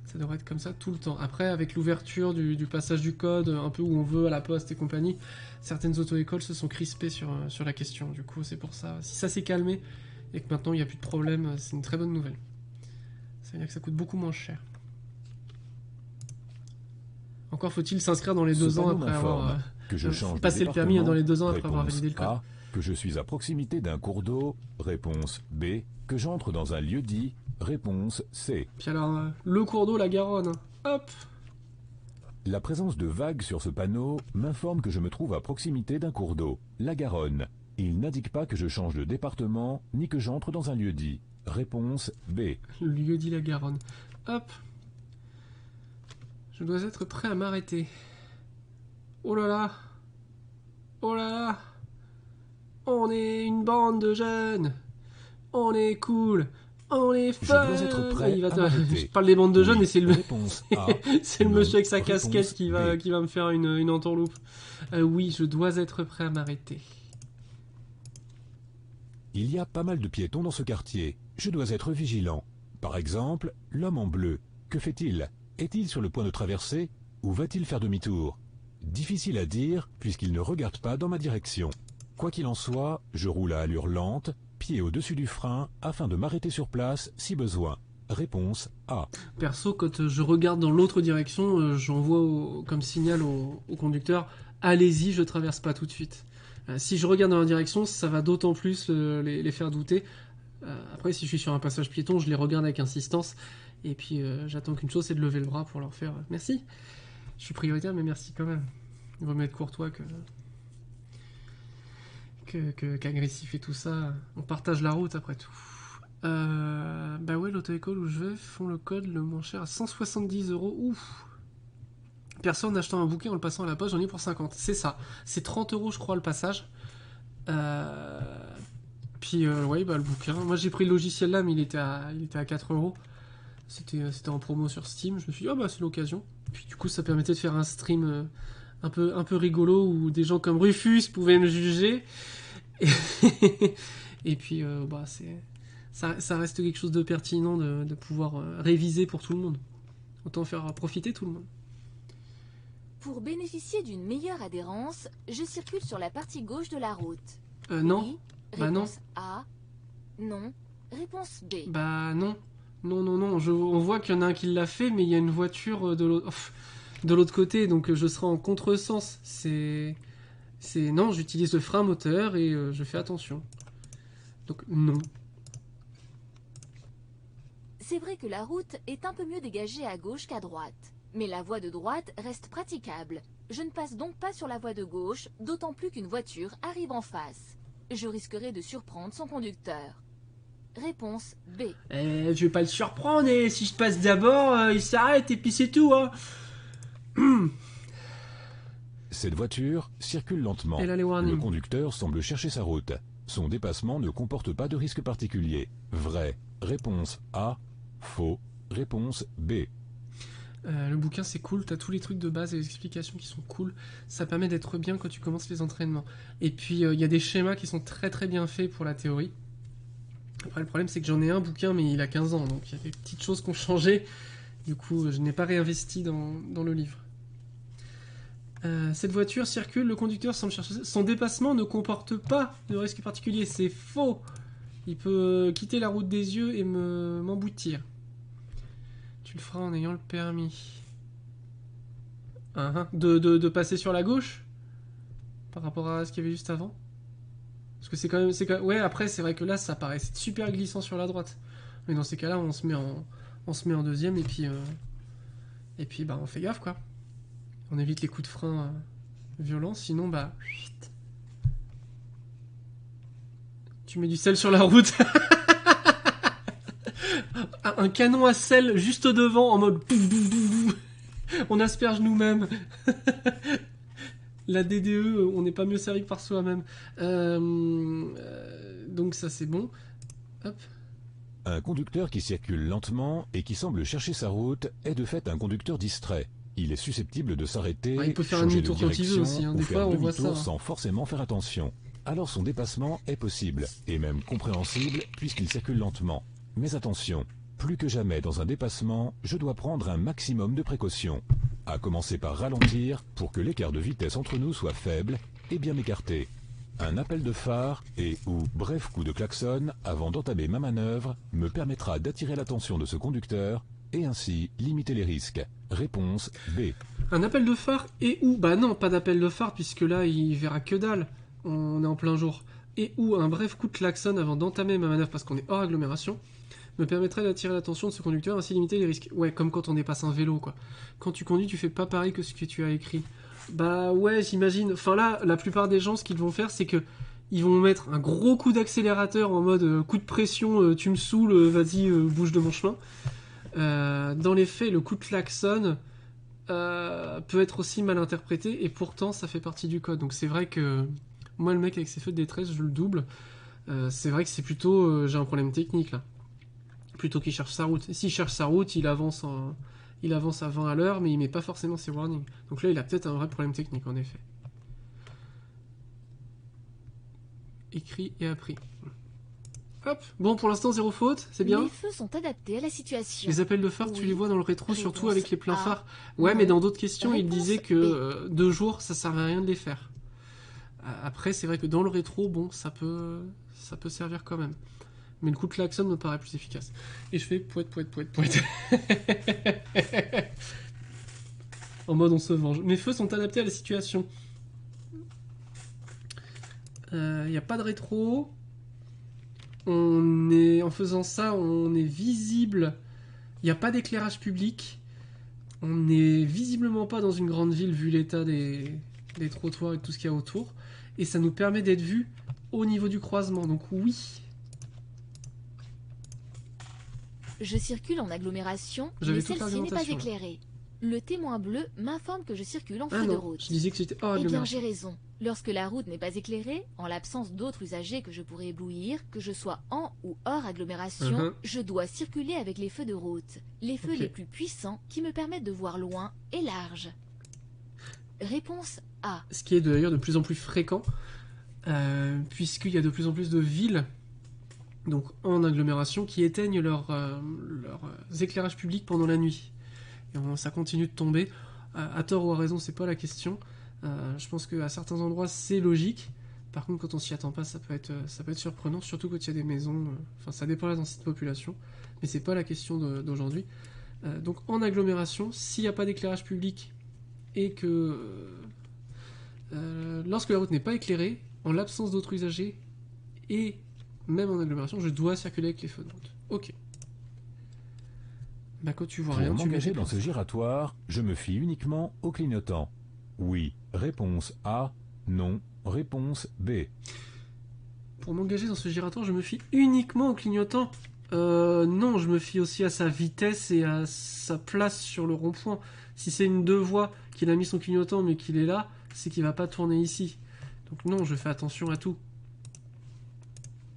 Ça devrait être comme ça tout le temps. Après, avec l'ouverture du passage du code, un peu où on veut à la poste et compagnie, certaines auto-écoles se sont crispées sur la question. Du coup, c'est pour ça. Si ça s'est calmé et que maintenant il n'y a plus de problème, c'est une très bonne nouvelle. Ça veut dire que ça coûte beaucoup moins cher. Encore faut-il s'inscrire dans les 2 ans après avoir que je change passé le permis dans les 2 ans après avoir Réponse validé le code. A, que je suis à proximité d'un cours d'eau. Réponse B, que j'entre dans un lieu dit. Réponse C. Puis alors, le cours d'eau, la Garonne. Hop. La présence de vagues sur ce panneau m'informe que je me trouve à proximité d'un cours d'eau, la Garonne. Il n'indique pas que je change de département, ni que j'entre dans un lieu dit. Réponse B. Le lieu dit la Garonne. Hop. Je dois être prêt à m'arrêter. Oh là là. Oh là là. On est une bande de jeunes. On est cool. On est fun. Je dois être prêt à m'arrêter. Je parle des bandes de jeunes, mais c'est le... Réponse A. c'est le monsieur avec sa Réponse casquette qui va me faire une entourloupe. Oui, je dois être prêt à m'arrêter. Il y a pas mal de piétons dans ce quartier. Je dois être vigilant. Par exemple, l'homme en bleu. Que fait-il? Est-il sur le point de traverser ou va-t-il faire demi-tour? Difficile à dire puisqu'il ne regarde pas dans ma direction. Quoi qu'il en soit, je roule à allure lente, pied au-dessus du frein afin de m'arrêter sur place si besoin. Réponse A. Perso, quand je regarde dans l'autre direction, j'envoie comme signal au conducteur « Allez-y, je traverse pas tout de suite ». Si je regarde dans la direction, ça va d'autant plus les faire douter. Après, si je suis sur un passage piéton, je les regarde avec insistance. Et puis, j'attends qu'une chose, c'est de lever le bras pour leur faire « Merci ». Je suis prioritaire, mais merci quand même. Il vaut mieux être courtois qu'agressif et tout ça. On partage la route après tout. Bah ouais, l'auto-école où je vais font le code le moins cher à 170 €. Ouf. Perso, en achetant un bouquin en le passant à la poste, j'en ai pour 50. C'est ça. C'est 30 € je crois le passage. Puis ouais, bah le bouquin. Moi j'ai pris le logiciel là, mais il était à 4 €. C'était en promo sur Steam. Je me suis dit, oh bah c'est l'occasion. Puis du coup, ça permettait de faire un stream un peu rigolo où des gens comme Rufus pouvaient me juger. Et puis, bah, ça reste quelque chose de pertinent de pouvoir réviser pour tout le monde. Autant faire profiter tout le monde. Pour bénéficier d'une meilleure adhérence, je circule sur la partie gauche de la route. Non. Oui. Bah non. Réponse A. Non. Réponse B. Bah non. Non. On voit qu'il y en a un qui l'a fait, mais il y a une voiture de l'autre côté, donc je serai en contresens. Non, j'utilise le frein moteur et je fais attention. Donc non. C'est vrai que la route est un peu mieux dégagée à gauche qu'à droite. Mais la voie de droite reste praticable. Je ne passe donc pas sur la voie de gauche, d'autant plus qu'une voiture arrive en face. Je risquerais de surprendre son conducteur. Réponse B. Je vais pas le surprendre, et si je passe d'abord, il s'arrête et puis c'est tout, hein. Cette voiture circule lentement. Et là, les warnings. Le conducteur semble chercher sa route. Son dépassement ne comporte pas de risque particulier. Vrai. Réponse A. Faux. Réponse B. Le bouquin c'est cool, t'as tous les trucs de base et les explications qui sont cool. Ça permet d'être bien quand tu commences les entraînements. Et puis il y a des schémas qui sont très très bien faits pour la théorie. Après le problème c'est que j'en ai un bouquin mais il a 15 ans, donc il y a des petites choses qui ont changé. Du coup je n'ai pas réinvesti dans le livre. Cette voiture circule, le conducteur semble chercher... Son dépassement ne comporte pas de risque particulier, c'est faux. Il peut quitter la route des yeux et m'emboutir. Tu le feras en ayant le permis. De passer sur la gauche par rapport à ce qu'il y avait juste avant. Parce que c'est quand même... Ouais, après, c'est vrai que là, ça paraît super glissant sur la droite. Mais dans ces cas-là, on se met en deuxième et puis bah, on fait gaffe, quoi. On évite les coups de frein violent, sinon bah... Tu mets du sel sur la route. Un canon à sel juste devant en mode... On asperge nous-mêmes. La DDE, on n'est pas mieux servi que par soi-même. Donc ça c'est bon. Hop. Un conducteur qui circule lentement et qui semble chercher sa route est de fait un conducteur distrait. Il est susceptible de s'arrêter, Il peut faire un changer de demi-tour quand il veut direction aussi. ou Des faire fois on voit demi-tour ça. sans forcément faire attention. Alors son dépassement est possible, et même compréhensible puisqu'il circule lentement. Mais attention, plus que jamais dans un dépassement, je dois prendre un maximum de précautions. À commencer par ralentir pour que l'écart de vitesse entre nous soit faible et bien m'écarter. Un appel de phare et ou bref coup de klaxon avant d'entamer ma manœuvre me permettra d'attirer l'attention de ce conducteur et ainsi limiter les risques. Réponse B. Un appel de phare et ou... Bah non, pas d'appel de phare puisque là il verra que dalle. On est en plein jour. Et ou un bref coup de klaxon avant d'entamer ma manœuvre parce qu'on est hors agglomération me permettrait d'attirer l'attention de ce conducteur et ainsi limiter les risques. Ouais, comme quand on dépasse un vélo quoi. Quand tu conduis tu fais pas pareil que ce que tu as écrit. Bah ouais, j'imagine. Enfin là, la plupart des gens, ce qu'ils vont faire, c'est que ils vont mettre un gros coup d'accélérateur en mode coup de pression, tu me saoules, vas-y, bouge de mon chemin. Dans les faits, le coup de klaxon peut être aussi mal interprété et pourtant ça fait partie du code. Donc c'est vrai que moi, le mec avec ses feux de détresse, je le double. C'est vrai que c'est plutôt, j'ai un problème technique là. Plutôt qu'il cherche sa route. S'il cherche sa route, il avance à 20 à l'heure, mais il met pas forcément ses warnings. Donc là, il a peut-être un vrai problème technique, en effet. Écrit et appris. Hop. Bon, pour l'instant, zéro faute, c'est bien. Les feux sont adaptés à la situation. Les appels de phare, tu Oui. les vois dans le rétro, surtout Réponse avec les pleins A. phares. Ouais, Non. mais dans d'autres questions, il Réponse disait que 2 jours, ça servait à rien de les faire. Après, c'est vrai que dans le rétro, bon, ça peut servir quand même. Mais le coup de klaxon me paraît plus efficace. Et je fais poète. En mode on se venge. Mes feux sont adaptés à la situation. Il n'y a pas de rétro. En faisant ça, on est visible. Il n'y a pas d'éclairage public. On n'est visiblement pas dans une grande ville vu l'état des trottoirs et tout ce qu'il y a autour. Et ça nous permet d'être vus au niveau du croisement. Donc oui. Je circule en agglomération, J'avais mais toute celle-ci n'est pas l'argumentation, là. éclairée. Le témoin bleu m'informe que je circule en Ah feu de non, route. je disais que c'était hors Eh bien, agglomération. j'ai raison. Lorsque la route n'est pas éclairée, en l'absence d'autres usagers que je pourrais éblouir, que je sois en ou hors agglomération, je dois circuler avec les feux de route. Les feux Ok. les plus puissants qui me permettent de voir loin et large. Réponse A. Ce qui est d'ailleurs de plus en plus fréquent, puisqu'il y a de plus en plus de villes, donc en agglomération, qui éteignent leurs éclairages publics pendant la nuit. Et ça continue de tomber. À tort ou à raison, c'est pas la question. Je pense qu'à certains endroits, c'est logique. Par contre, quand on s'y attend pas, ça peut être surprenant, surtout quand il y a des maisons. Enfin, ça dépend de la densité de population, mais c'est pas la question d'aujourd'hui. Donc en agglomération, s'il n'y a pas d'éclairage public et que lorsque la route n'est pas éclairée, en l'absence d'autres usagers, et même en agglomération, je dois circuler avec les feux de route. Ok. Bah quand tu vois Pour rien, tu mets m'engager tes dans ce plans. giratoire, je me fie uniquement au clignotant. Oui, réponse A. Non, réponse B. Pour m'engager dans ce giratoire, je me fie uniquement au clignotant. Non, je me fie aussi à sa vitesse et à sa place sur le rond-point. Si c'est une 2 voies qu'il a mis son clignotant mais qu'il est là, c'est qu'il va pas tourner ici. Donc non, je fais attention à tout.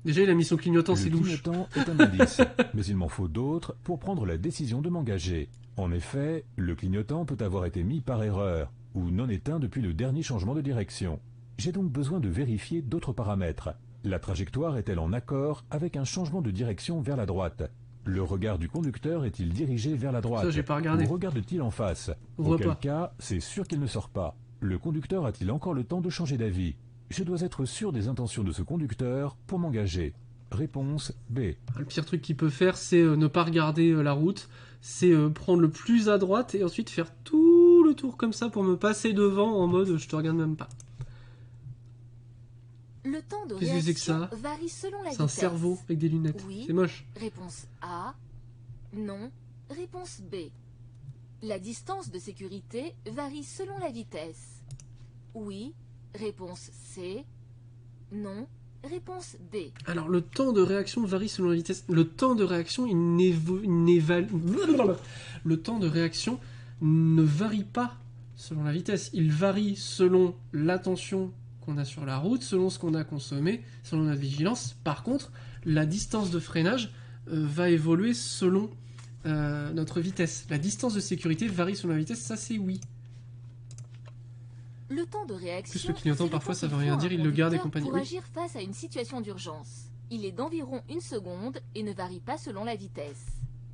Déjà, il a mis son clignotant, c'est Le louche. clignotant est un indice, mais il m'en faut d'autres pour prendre la décision de m'engager. En effet, le clignotant peut avoir été mis par erreur ou non éteint depuis le dernier changement de direction. J'ai donc besoin de vérifier d'autres paramètres. La trajectoire est-elle en accord avec un changement de direction vers la droite? Le regard du conducteur est-il dirigé vers la droite? Ça, j'ai pas regardé. Ou regarde-t-il en face? On voit Auquel pas. cas, c'est sûr qu'il ne sort pas. Le conducteur a-t-il encore le temps de changer d'avis? Je dois être sûr des intentions de ce conducteur pour m'engager. Réponse B. Le pire truc qu'il peut faire, c'est ne pas regarder la route. C'est prendre le plus à droite et ensuite faire tout le tour comme ça pour me passer devant en mode je te regarde même pas. Le temps de Qu'est-ce que c'est que réaction ça varie selon la C'est un vitesse. cerveau avec des lunettes. Oui. C'est moche. Réponse A. Non. Réponse B. La distance de sécurité varie selon la vitesse. Oui. Réponse C. Non. Réponse D. Alors, le temps de réaction varie selon la vitesse. Le temps de réaction, le temps de réaction ne varie pas selon la vitesse. Il varie selon l'attention qu'on a sur la route, selon ce qu'on a consommé, selon notre vigilance. Par contre, la distance de freinage va évoluer selon notre vitesse. La distance de sécurité varie selon la vitesse, ça c'est oui. Le temps de réaction, Plus le clignotant, c'est le parfois temps ça qu'il veut rien faut à dire, un il le garde et conducteur compagnie. pour Oui. agir face à une situation d'urgence. Il est d'environ 1 seconde et ne varie pas selon la vitesse.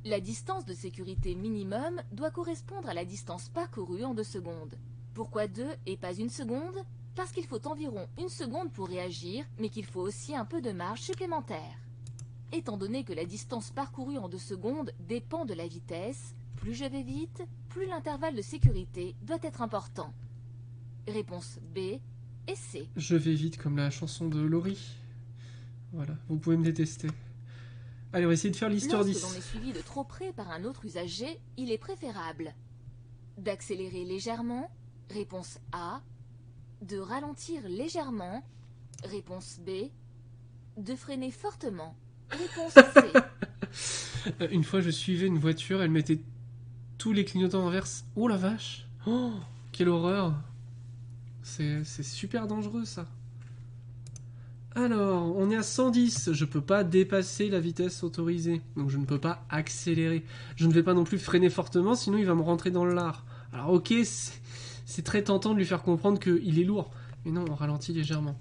La distance de sécurité minimum doit correspondre à la distance parcourue en 2 secondes. Pourquoi 2 et pas 1 seconde? Parce qu'il faut environ 1 seconde pour réagir, mais qu'il faut aussi un peu de marge supplémentaire. Étant donné que la distance parcourue en 2 secondes dépend de la vitesse, plus je vais vite, plus l'intervalle de sécurité doit être important. Réponse B et C. Je vais vite comme la chanson de Laurie. Voilà, vous pouvez me détester. Allez, on va essayer de faire l'histoire Lorsque 10. l'on est suivi de trop près par un autre usager, il est préférable d'accélérer légèrement, réponse A, de ralentir légèrement, réponse B, de freiner fortement, réponse C. Une fois, je suivais une voiture, elle mettait tous les clignotants en verse. Oh la vache! Oh, quelle horreur! C'est super dangereux ça. Alors, on est à 110. Je peux pas dépasser la vitesse autorisée. Donc je ne peux pas accélérer. Je ne vais pas non plus freiner fortement, sinon il va me rentrer dans le lard. Alors ok, c'est très tentant de lui faire comprendre qu'il est lourd. Mais non, on ralentit légèrement.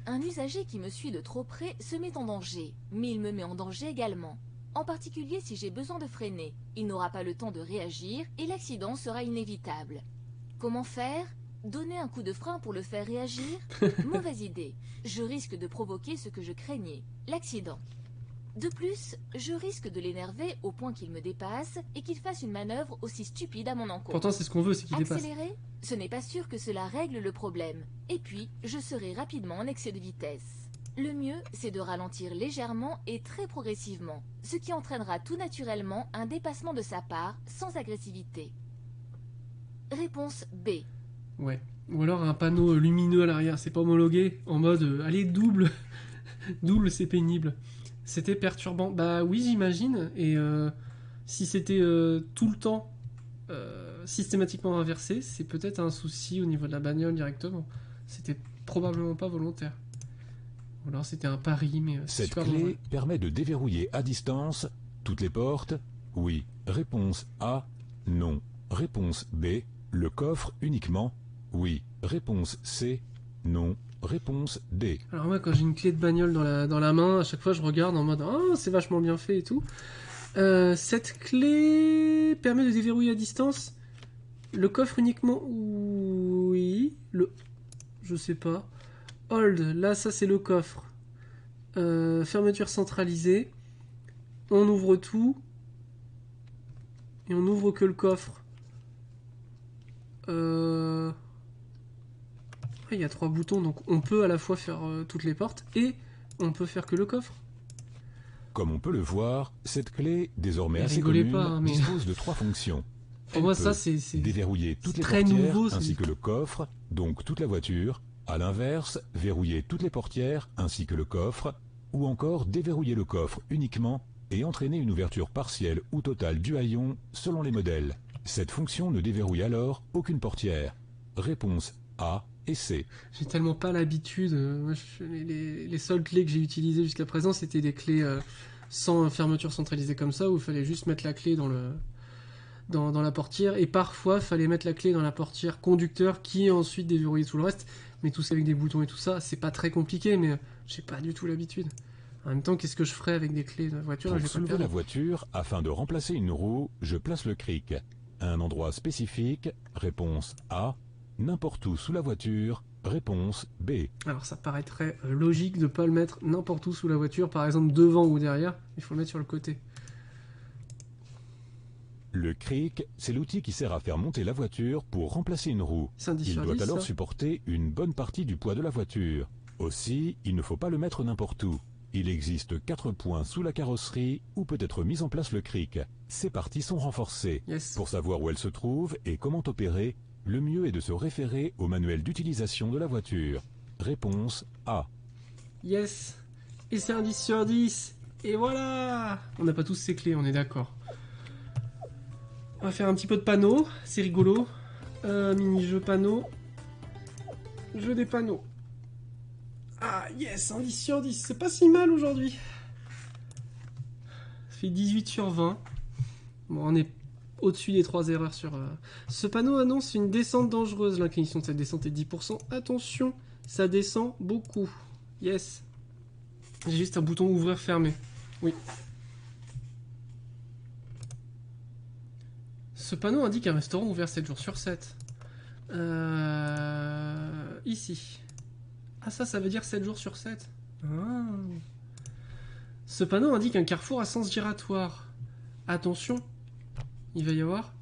Un usager qui me suit de trop près se met en danger, mais il me met en danger également. En particulier si j'ai besoin de freiner. Il n'aura pas le temps de réagir et l'accident sera inévitable. Comment faire? Donner un coup de frein pour le faire réagir? Mauvaise idée. Je risque de provoquer ce que je craignais, l'accident. De plus, je risque de l'énerver au point qu'il me dépasse et qu'il fasse une manœuvre aussi stupide à mon encontre. Pourtant, c'est ce qu'on veut, c'est qu'il dépasse. Accélérer? Ce n'est pas sûr que cela règle le problème. Et puis, je serai rapidement en excès de vitesse. Le mieux, c'est de ralentir légèrement et très progressivement, ce qui entraînera tout naturellement un dépassement de sa part sans agressivité. Réponse B. Ouais. Ou alors un panneau lumineux à l'arrière, c'est pas homologué, en mode allez, double. Double, c'est pénible. C'était perturbant. Bah oui, j'imagine. Et si c'était tout le temps systématiquement inversé, c'est peut-être un souci au niveau de la bagnole directement. C'était probablement pas volontaire. Ou alors c'était un pari, mais c'est Cette super clé dangereux. permet de déverrouiller à distance toutes les portes. Oui. Réponse A. Non. Réponse B. Le coffre uniquement. Oui. Réponse C. Non. Réponse D. Alors moi, quand j'ai une clé de bagnole dans la main, à chaque fois je regarde en mode oh, c'est vachement bien fait et tout. Cette clé permet de déverrouiller à distance. Le coffre uniquement. Oui. Je sais pas. Hold, là ça c'est le coffre. Fermeture centralisée. On ouvre tout. Et on ouvre que le coffre. Il y a 3 boutons, donc on peut à la fois faire toutes les portes et on peut faire que le coffre. Comme on peut le voir, cette clé, désormais Mais assez rigolez commune, pas, hein, mais- dispose de 3 fonctions. Pour Elle moi, peut ça c'est déverrouiller toutes les très portières nouveau, ainsi c'est- que le coffre, donc toute la voiture. À l'inverse, verrouiller toutes les portières ainsi que le coffre, ou encore déverrouiller le coffre uniquement et entraîner une ouverture partielle ou totale du haillon selon les modèles. Cette fonction ne déverrouille alors aucune portière. Réponse A et C. J'ai tellement pas l'habitude. Moi, les seules clés que j'ai utilisées jusqu'à présent, c'était des clés sans fermeture centralisée comme ça, où il fallait juste mettre la clé dans la portière. Et parfois, il fallait mettre la clé dans la portière conducteur qui ensuite déverrouillait tout le reste. Mais tout ça avec des boutons et tout ça, c'est pas très compliqué, mais j'ai pas du tout l'habitude. En même temps, qu'est-ce que je ferais avec des clés de voiture? Pour Je vais pas le soulever la faire. voiture, afin de remplacer une roue, je place le cric à un endroit spécifique. Réponse A. N'importe où sous la voiture. Réponse B. Alors ça paraîtrait logique de pas le mettre n'importe où sous la voiture, par exemple devant ou derrière. Il faut le mettre sur le côté. Le cric, c'est l'outil qui sert à faire monter la voiture pour remplacer une roue. C'est un 10 Il sur doit 10, alors ça. supporter une bonne partie du poids de la voiture. Aussi, il ne faut pas le mettre n'importe où. Il existe 4 points sous la carrosserie où peut être mis en place le cric. Ces parties sont renforcées. Yes. Pour savoir où elles se trouvent et comment opérer, Le mieux est de se référer au manuel d'utilisation de la voiture. Réponse A. Yes. Et c'est un 10 sur 10. Et voilà. On n'a pas tous ces clés, on est d'accord. On va faire un petit peu de panneaux. C'est rigolo. Mini-jeu panneaux. Jeu des panneaux. Ah, yes, un 10 sur 10. C'est pas si mal aujourd'hui. Ça fait 18 sur 20. Bon, on est au-dessus des 3 erreurs sur... Ce panneau annonce une descente dangereuse. L'inclinaison de cette descente est 10%. Attention, ça descend beaucoup. Yes. J'ai juste un bouton ouvrir-fermer. Oui. Ce panneau indique un restaurant ouvert 7 jours sur 7. Ici. Ah, ça veut dire 7 jours sur 7. Ah. Ce panneau indique un carrefour à sens giratoire. Attention, il va y avoir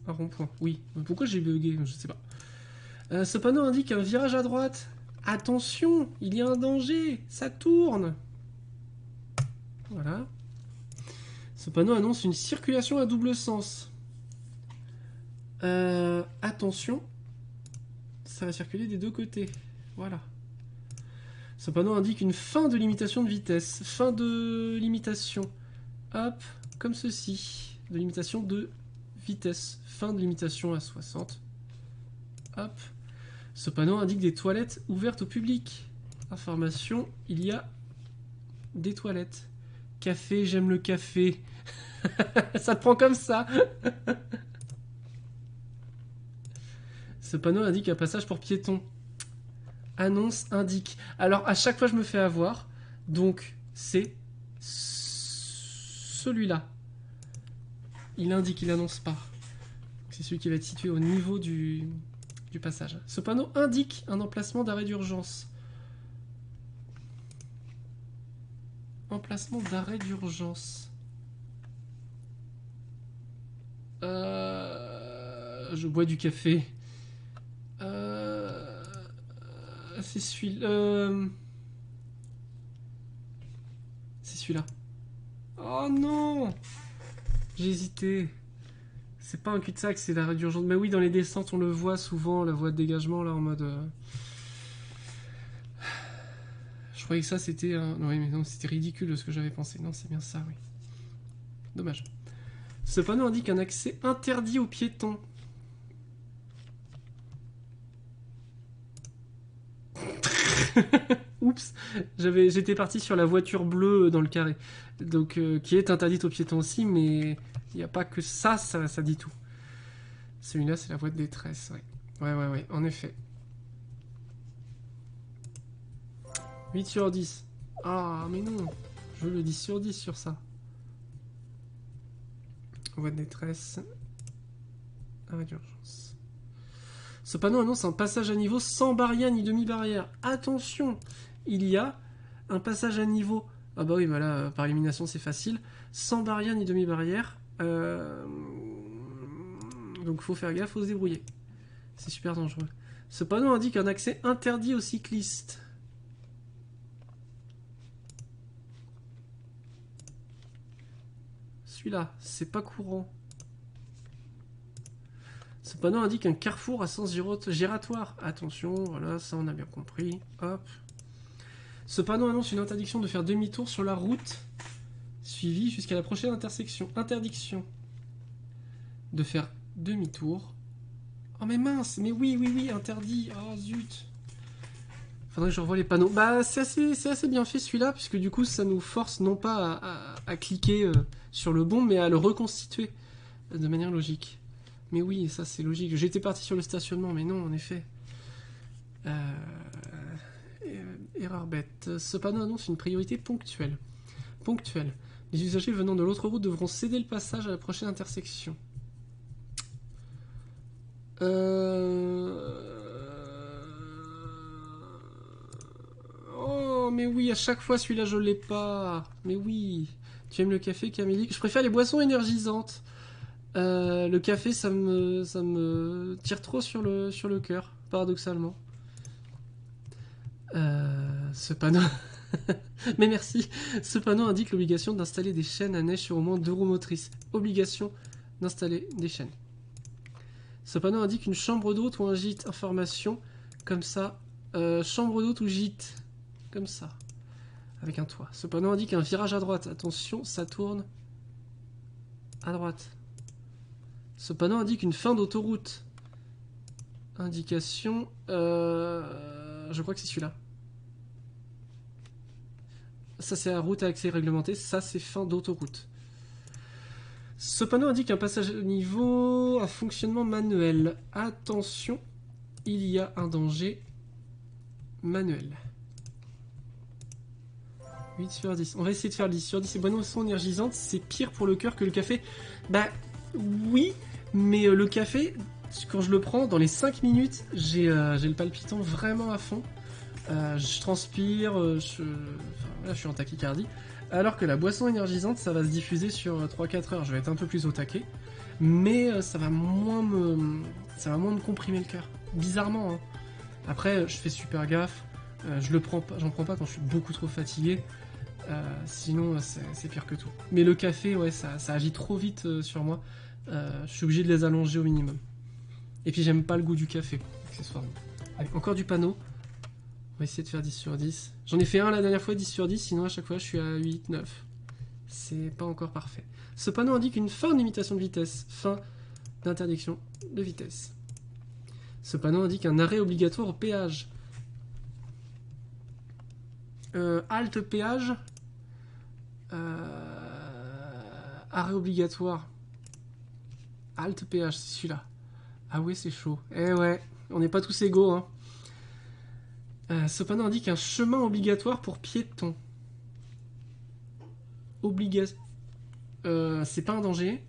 un rond-point. Oui. Pourquoi j'ai bugué? Je sais pas. Ce panneau indique un virage à droite. Attention, il y a un danger. Ça tourne. Voilà. Ce panneau annonce une circulation à double sens. Attention, ça va circuler des deux côtés. Voilà. Ce panneau indique une fin de limitation de vitesse. Fin de limitation. Hop, comme ceci. De limitation de vitesse. Fin de limitation à 60. Hop. Ce panneau indique des toilettes ouvertes au public. Information, il y a des toilettes. Café, j'aime le café. Ça te prend comme ça. Ce panneau indique un passage pour piétons. Annonce indique. Alors, à chaque fois, je me fais avoir. Donc, c'est celui-là. Il indique, il annonce pas. C'est celui qui va être situé au niveau du passage. Ce panneau indique un emplacement d'arrêt d'urgence. Emplacement d'arrêt d'urgence. Je bois du café. C'est celui-là. C'est celui-là. Oh non! J'ai hésité. C'est pas un cul-de-sac, c'est l'arrêt d'urgence. Mais oui, dans les descentes, on le voit souvent, la voie de dégagement, là, en mode... Je croyais que ça, c'était un... Oui, mais non, c'était ridicule ce que j'avais pensé. Non, c'est bien ça, oui. Dommage. Ce panneau indique un accès interdit aux piétons. Oups, j'étais parti sur la voiture bleue dans le carré, donc qui est interdite aux piétons aussi, mais il n'y a pas que ça, ça dit tout. Celui-là, c'est la voie de détresse, ouais. Ouais, en effet. 8 sur 10. Ah, mais non, je veux le 10 sur 10 sur ça. Voie de détresse. Arrêt d'urgence. Ce panneau annonce un passage à niveau sans barrière ni demi-barrière. Attention, il y a un passage à niveau. Ah bah oui, bah là, par élimination, c'est facile. Sans barrière ni demi-barrière. Donc faut faire gaffe, faut se débrouiller. C'est super dangereux. Ce panneau indique un accès interdit aux cyclistes. Celui-là, c'est pas courant. Ce panneau indique un carrefour à sens giratoire. Attention, voilà, ça on a bien compris. Hop. Ce panneau annonce une interdiction de faire demi-tour sur la route suivie jusqu'à la prochaine intersection. Interdiction de faire demi-tour. Oh mais mince, mais oui, interdit. Oh zut. Faudrait que je revoie les panneaux. Bah c'est assez bien fait celui-là, puisque du coup ça nous force non pas à cliquer sur le bon, mais à le reconstituer de manière logique. Mais oui, ça c'est logique. J'étais parti sur le stationnement, mais non, en effet. Erreur bête. Ce panneau annonce une priorité ponctuelle. Ponctuelle. Les usagers venant de l'autre route devront céder le passage à la prochaine intersection. Oh, mais oui, à chaque fois celui-là je l'ai pas. Mais oui. Tu aimes le café, Camille? Je préfère les boissons énergisantes. Le café, ça me tire trop sur le cœur, paradoxalement. Ce panneau... Mais merci. Ce panneau indique l'obligation d'installer des chaînes à neige sur au moins 2 roues motrices. Obligation d'installer des chaînes. Ce panneau indique une chambre d'hôte ou un gîte. Information, comme ça. Chambre d'hôte ou gîte. Comme ça. Avec un toit. Ce panneau indique un virage à droite. Attention, ça tourne à droite. Ce panneau indique une fin d'autoroute. Indication. Je crois que c'est celui-là. Ça, c'est la route à accès réglementé. Ça, c'est fin d'autoroute. Ce panneau indique un passage à niveau, un fonctionnement manuel. Attention, il y a un danger manuel. 8 sur 10. On va essayer de faire 10 sur 10. Les boissons énergisantes, c'est pire pour le cœur que le café. Bah, oui, mais le café, quand je le prends, dans les 5 minutes, j'ai le palpitant vraiment à fond. Je transpire, enfin, là, je suis en tachycardie. Alors que la boisson énergisante, ça va se diffuser sur 3-4 heures. Je vais être un peu plus au taquet. Mais ça va moins me comprimer le cœur. Bizarrement, hein. Après, je fais super gaffe. J'en prends pas quand je suis beaucoup trop fatigué. Sinon, c'est pire que tout. Mais le café, ouais, ça agit trop vite sur moi. Je suis obligé de les allonger au minimum. Et puis, j'aime pas le goût du café, accessoirement. Allez, encore du panneau. On va essayer de faire 10 sur 10. J'en ai fait un la dernière fois, 10 sur 10, sinon à chaque fois je suis à 8, 9. C'est pas encore parfait. Ce panneau indique une fin de limitation de vitesse, fin d'interdiction de vitesse. Ce panneau indique un arrêt obligatoire au péage. Halte péage. Arrêt obligatoire. Halte péage, c'est celui-là. Ah ouais, c'est chaud. Eh ouais, on n'est pas tous égaux, hein. Ce panneau indique un chemin obligatoire pour piétons. C'est pas un danger.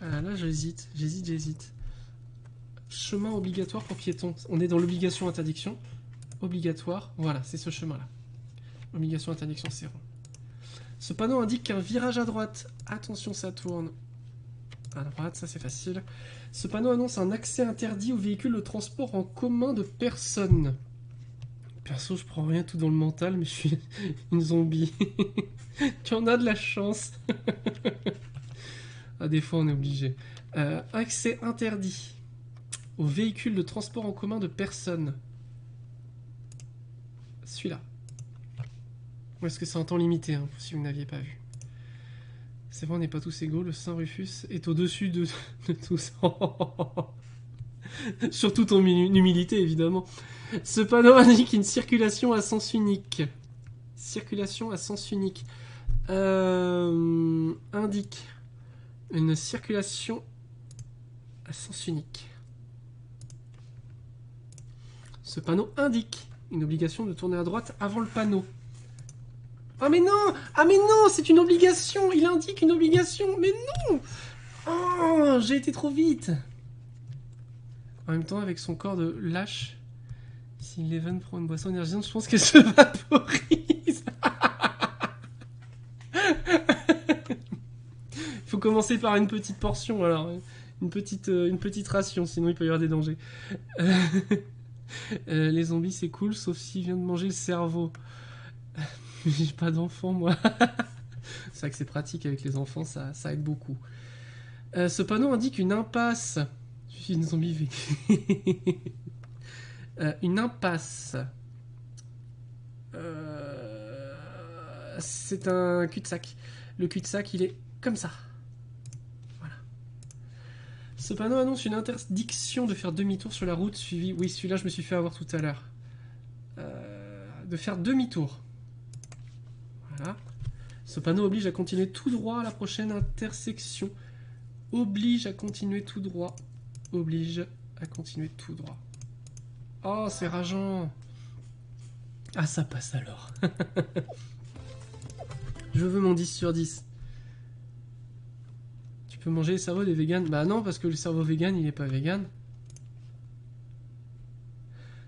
Là, j'hésite. Chemin obligatoire pour piétons. On est dans l'obligation interdiction. Obligatoire. Voilà, c'est ce chemin-là. Obligation interdiction, c'est rond. Ce panneau indique qu'un virage à droite. Attention, ça tourne. À droite, ça c'est facile. Ce panneau annonce un accès interdit aux véhicules de transport en commun de personnes. Perso, je prends rien tout dans le mental, mais je suis une zombie. Tu en as de la chance. Ah, des fois, on est obligé. Accès interdit aux véhicules de transport en commun de personnes. Celui-là. Ou est-ce que c'est en temps limité, hein, si vous n'aviez pas vu. C'est vrai, on n'est pas tous égaux. Le Saint-Rufus est au-dessus de tous. Surtout ton humilité, évidemment. Ce panneau indique une circulation à sens unique. Circulation à sens unique. Indique une circulation à sens unique. Ce panneau indique une obligation de tourner à droite avant le panneau. Ah mais non! Ah mais non! C'est une obligation! Il indique une obligation! Mais non! Oh! J'ai été trop vite! En même temps, avec son corps de lâche, si Eleven prend une boisson énergisante, je pense qu'elle se vaporise. Il faut commencer par une petite portion, alors. Une petite ration, sinon il peut y avoir des dangers. Les zombies, c'est cool, sauf s'il vient de manger le cerveau. J'ai pas d'enfant, moi. C'est vrai que c'est pratique avec les enfants, ça aide beaucoup. Ce panneau indique une impasse. Je suis une zombie. Une impasse. C'est un cul-de-sac. Le cul-de-sac, il est comme ça. Voilà. Ce panneau annonce une interdiction de faire demi-tour sur la route suivie. Oui, celui-là, je me suis fait avoir tout à l'heure. De faire demi-tour. Voilà. Ce panneau oblige à continuer tout droit à la prochaine intersection. Oblige à continuer tout droit. Oblige à continuer tout droit. Oh, c'est rageant. Ah, ça passe alors. Je veux mon 10 sur 10. Tu peux manger le cerveau des véganes? Bah non, parce que le cerveau vegan, il est pas vegan.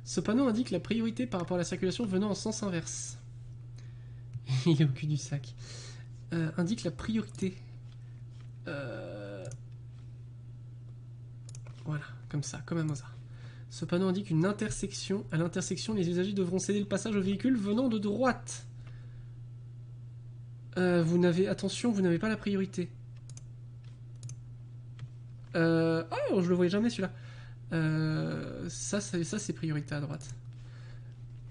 Ce panneau indique la priorité par rapport à la circulation venant en sens inverse. Il est au cul du sac. Indique la priorité. Voilà, comme ça, comme un Mozart. Ce panneau indique une intersection. À l'intersection, les usagers devront céder le passage aux véhicules venant de droite. Attention, vous n'avez pas la priorité. Oh, je le voyais jamais celui-là. Ça c'est priorité à droite.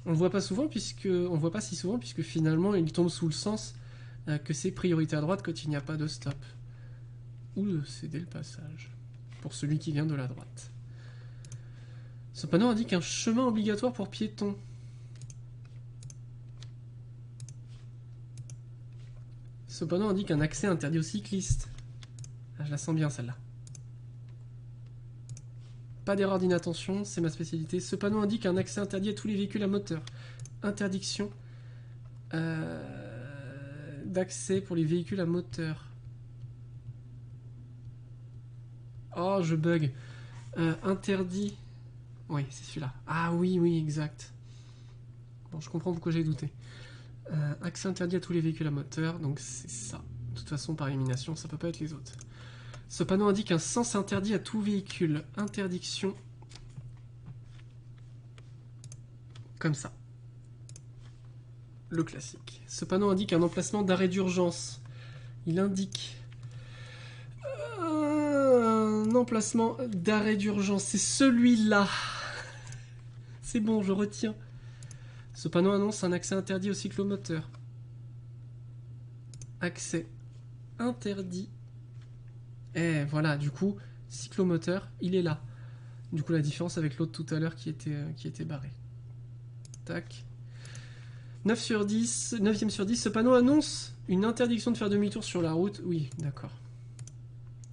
On le voit pas souvent on le voit pas si souvent puisque finalement il tombe sous le sens que c'est priorité à droite quand il n'y a pas de stop. Ou de céder le passage. Pour celui qui vient de la droite. Ce panneau indique un chemin obligatoire pour piétons. Ce panneau indique un accès interdit aux cyclistes. Ah, je la sens bien celle-là. Pas d'erreur d'inattention, c'est ma spécialité. Ce panneau indique un accès interdit à tous les véhicules à moteur. Interdiction d'accès pour les véhicules à moteur. Oh, je bug. Interdit. Oui, c'est celui-là. Ah oui, oui, exact. Bon, je comprends pourquoi j'ai douté. Accès interdit à tous les véhicules à moteur, donc c'est ça. De toute façon, par élimination, ça peut pas être les autres. Ce panneau indique un sens interdit à tout véhicule. Interdiction. Comme ça. Le classique. Ce panneau indique un emplacement d'arrêt d'urgence. Il indique un emplacement d'arrêt d'urgence. C'est celui-là. C'est bon, je retiens. Ce panneau annonce un accès interdit au cyclomoteur. Accès interdit. Et voilà, du coup, cyclomoteur, il est là. Du coup, la différence avec l'autre tout à l'heure qui était barré. Tac. 9 sur 10, 9e sur 10, ce panneau annonce une interdiction de faire demi-tour sur la route. Oui, d'accord.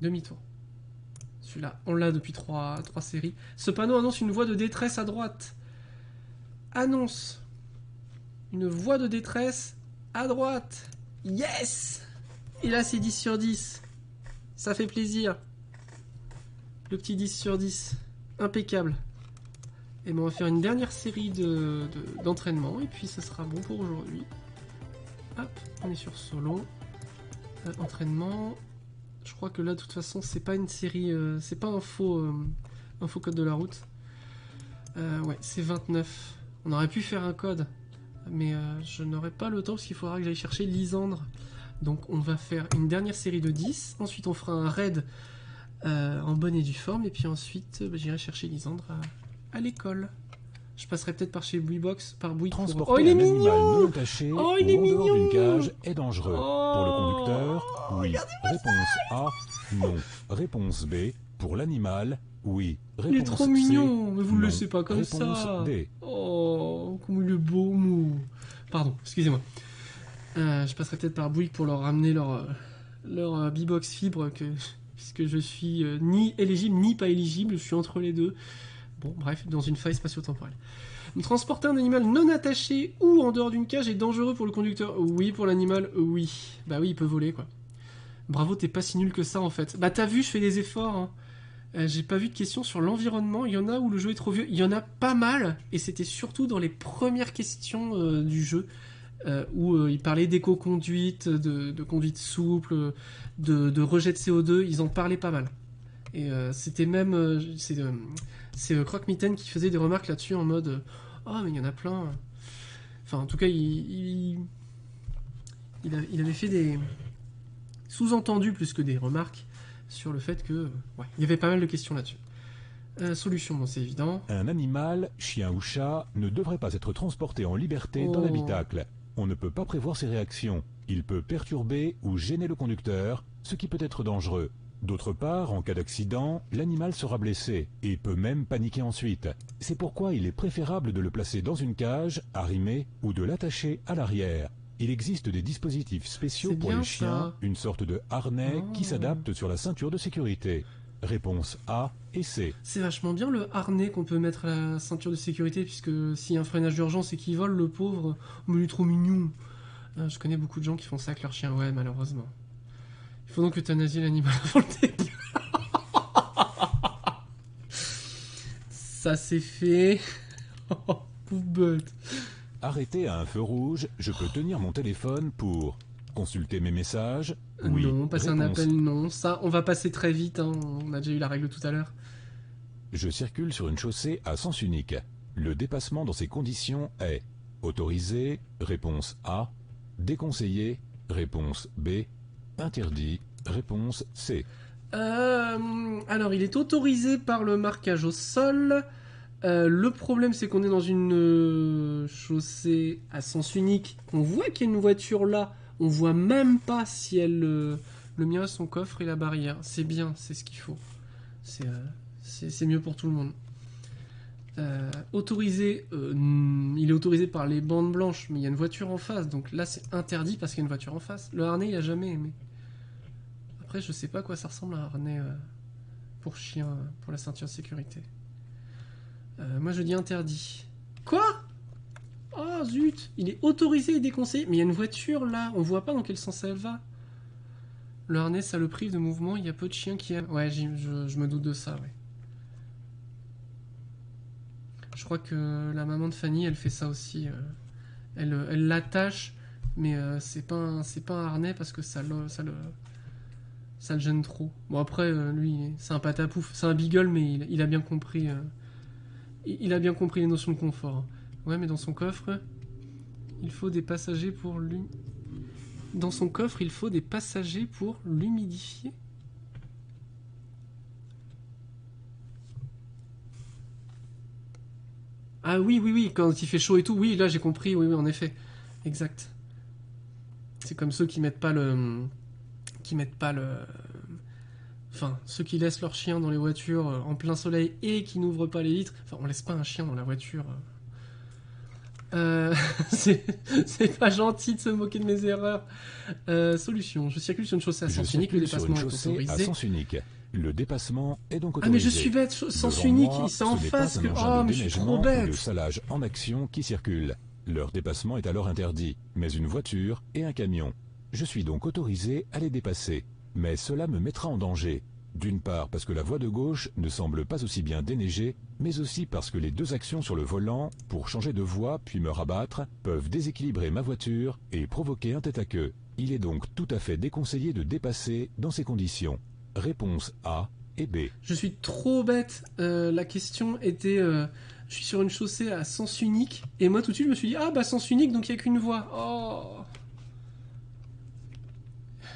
Demi-tour. Celui-là, on l'a depuis 3 séries. Ce panneau annonce une voie de détresse à droite. Annonce une voie de détresse à droite. Yes! Et là, c'est 10 sur 10. Ça fait plaisir. Le petit 10 sur 10. Impeccable. Et ben on va faire une dernière série d'entraînement. Et puis ça sera bon pour aujourd'hui. Hop, on est sur solo. Entraînement. Je crois que là, de toute façon, c'est pas une série... c'est pas un faux code de la route. Ouais, c'est 29. On aurait pu faire un code. Mais je n'aurai pas le temps parce qu'il faudra que j'aille chercher Lisandre. Donc on va faire une dernière série de 10. Ensuite on fera un raid en bonne et due forme. Et puis ensuite j'irai chercher Lisandre à l'école. Je passerai peut-être par chez Bouibox, par Bouygues. Transporter Oh, il est un animal mignon non attaché Oh, ou il est en dehors d'une mignon cage est dangereux. Oh, Pour le conducteur, oui. Réponse A, non. Réponse B, pour l'animal, oui. Réponse il est trop C, mignon. Mais vous le non. laissez pas comme Réponse ça. D. Oh, comme il est beau, mou. Pardon, excusez-moi. Je passerai peut-être par Bouygues pour leur ramener leur B-Box fibre, puisque je suis ni éligible ni pas éligible, je suis entre les deux. Bon, bref, dans une faille spatio-temporelle. Transporter un animal non attaché ou en dehors d'une cage est dangereux pour le conducteur. Oui, pour l'animal, oui. Bah oui, il peut voler, quoi. Bravo, t'es pas si nul que ça, en fait. Bah t'as vu, je fais des efforts, hein. J'ai pas vu de questions sur l'environnement. Il y en a où le jeu est trop vieux. Il y en a pas mal, et c'était surtout dans les premières questions du jeu. Où il parlait d'éco-conduite, de conduite souple, de rejet de CO2, ils en parlaient pas mal. Et c'était même... c'est Croque-Mitaine qui faisait des remarques là-dessus en mode oh mais il y en a plein. Enfin en tout cas il avait fait des sous-entendus plus que des remarques sur le fait que ouais, il y avait pas mal de questions là-dessus. Solution, bon c'est évident. Un animal, chien ou chat, ne devrait pas être transporté en liberté dans l'habitacle. On ne peut pas prévoir ses réactions. Il peut perturber ou gêner le conducteur, ce qui peut être dangereux. D'autre part, en cas d'accident, l'animal sera blessé et peut même paniquer ensuite. C'est pourquoi il est préférable de le placer dans une cage, arrimée, ou de l'attacher à l'arrière. Il existe des dispositifs spéciaux pour les chiens, une sorte de harnais qui s'adapte sur la ceinture de sécurité. Réponse A et C. C'est vachement bien le harnais qu'on peut mettre à la ceinture de sécurité, puisque s'il y a un freinage d'urgence et qu'il vole, le pauvre, mais il est trop mignon. Je connais beaucoup de gens qui font ça avec leur chien, ouais, malheureusement. Il faut donc euthanasier l'animal avant le début. Ça c'est fait. Pauvre bête. Arrêté à un feu rouge, je peux tenir mon téléphone pour consulter mes messages. Oui. Non, passer un Réponse. appel, non. Ça, on va passer très vite, hein. On a déjà eu la règle tout à l'heure. Je circule sur une chaussée à sens unique. Le dépassement dans ces conditions est autorisé, réponse A, déconseillé, réponse B, interdit, réponse C. Alors, il est autorisé par le marquage au sol. Le problème, c'est qu'on est dans une chaussée à sens unique. On voit qu'il y a une voiture là. On voit même pas si elle... le mien a son coffre et la barrière. C'est bien, c'est ce qu'il faut. C'est mieux pour tout le monde. Autorisé, il est autorisé par les bandes blanches, mais il y a une voiture en face, donc là c'est interdit parce qu'il y a une voiture en face. Le harnais, il a jamais aimé. Après, je sais pas à quoi ça ressemble un harnais pour chien, pour la ceinture de sécurité. Moi je dis interdit. Quoi? Oh zut! Il est autorisé et déconseillé, mais il y a une voiture là, on voit pas dans quel sens elle va. Le harnais, ça le prive de mouvement, il y a peu de chiens qui aiment. Ouais, je me doute de ça, ouais. Je crois que la maman de Fanny, elle fait ça aussi. Elle l'attache, mais c'est pas un harnais parce que ça le gêne trop. Bon après, lui, c'est un patapouf, c'est un beagle, mais il a bien compris. Il a bien compris les notions de confort. Ouais, mais dans son coffre, il faut des passagers pour lui. Dans son coffre, il faut des passagers pour l'humidifier. Ah oui, quand il fait chaud et tout, oui, là j'ai compris, oui, en effet. Exact. C'est comme ceux qui mettent pas le... Enfin, ceux qui laissent leur chien dans les voitures en plein soleil et qui n'ouvrent pas les vitres. Enfin, on laisse pas un chien dans la voiture. C'est pas gentil de se moquer de mes erreurs. Solution. Je circule sur une chaussée à sens unique, le dépassement est autorisé. À sens unique. Le dépassement est donc autorisé. Ah mais je suis bête, sens Devant unique, moi, c'est en ce n'est face pas que... un engin Oh de mais je suis trop déneigement ou de bête. salage en action qui circule. Leur dépassement est alors interdit, mais une voiture et un camion. Je suis donc autorisé à les dépasser. Mais cela me mettra en danger. D'une part parce que la voie de gauche ne semble pas aussi bien déneigée, mais aussi parce que les deux actions sur le volant, pour changer de voie puis me rabattre, peuvent déséquilibrer ma voiture et provoquer un tête-à-queue. Il est donc tout à fait déconseillé de dépasser dans ces conditions. Réponse A et B. Je suis trop bête. La question était... je suis sur une chaussée à sens unique, et moi tout de suite je me suis dit, ah bah sens unique, donc il n'y a qu'une voie. Oh.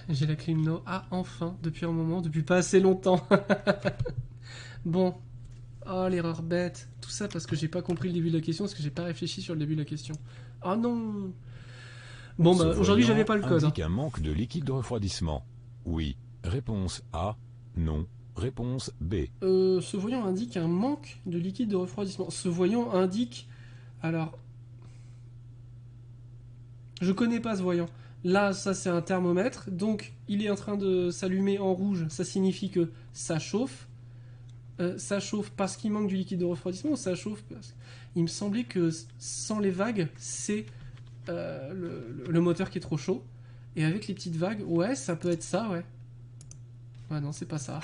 J'ai la clim no. Ah, enfin, depuis un moment, depuis pas assez longtemps. Bon. Oh, l'erreur bête. Tout ça parce que j'ai pas compris le début de la question, parce que j'ai pas réfléchi sur le début de la question. Oh non. Bon, bah, aujourd'hui, j'avais pas le code. Indique un manque de liquide de refroidissement. Oui. Réponse A. Non. Réponse B. Ce voyant indique un manque de liquide de refroidissement. Ce voyant indique... Alors... Je connais pas ce voyant. Là, ça c'est un thermomètre, donc il est en train de s'allumer en rouge, ça signifie que ça chauffe. Ça chauffe parce qu'il manque du liquide de refroidissement ou ça chauffe parce... Il me semblait que sans les vagues, c'est le moteur qui est trop chaud. Et avec les petites vagues, ouais, ça peut être ça, ouais. Ouais, non, c'est pas ça.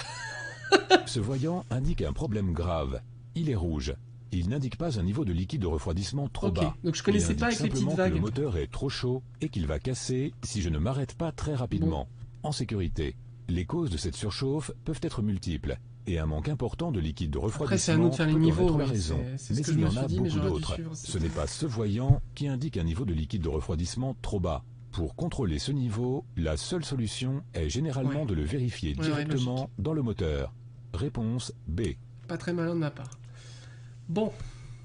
Ce voyant indique un problème grave. Il est rouge. Il n'indique pas un niveau de liquide de refroidissement trop bas. Donc je connaissais pas avec les petites vagues. Que le moteur est trop chaud et qu'il va casser si je ne m'arrête pas très rapidement. Bon. En sécurité, les causes de cette surchauffe peuvent être multiples et un manque important de liquide de refroidissement. Après, c'est à nous de faire les niveaux, la raison. Mais il y en a beaucoup d'autres. Ce n'est pas ce voyant qui indique un niveau de liquide de refroidissement trop bas. Pour contrôler ce niveau, la seule solution est généralement de le vérifier directement dans le moteur. Réponse B. Pas très malin de ma part. Bon,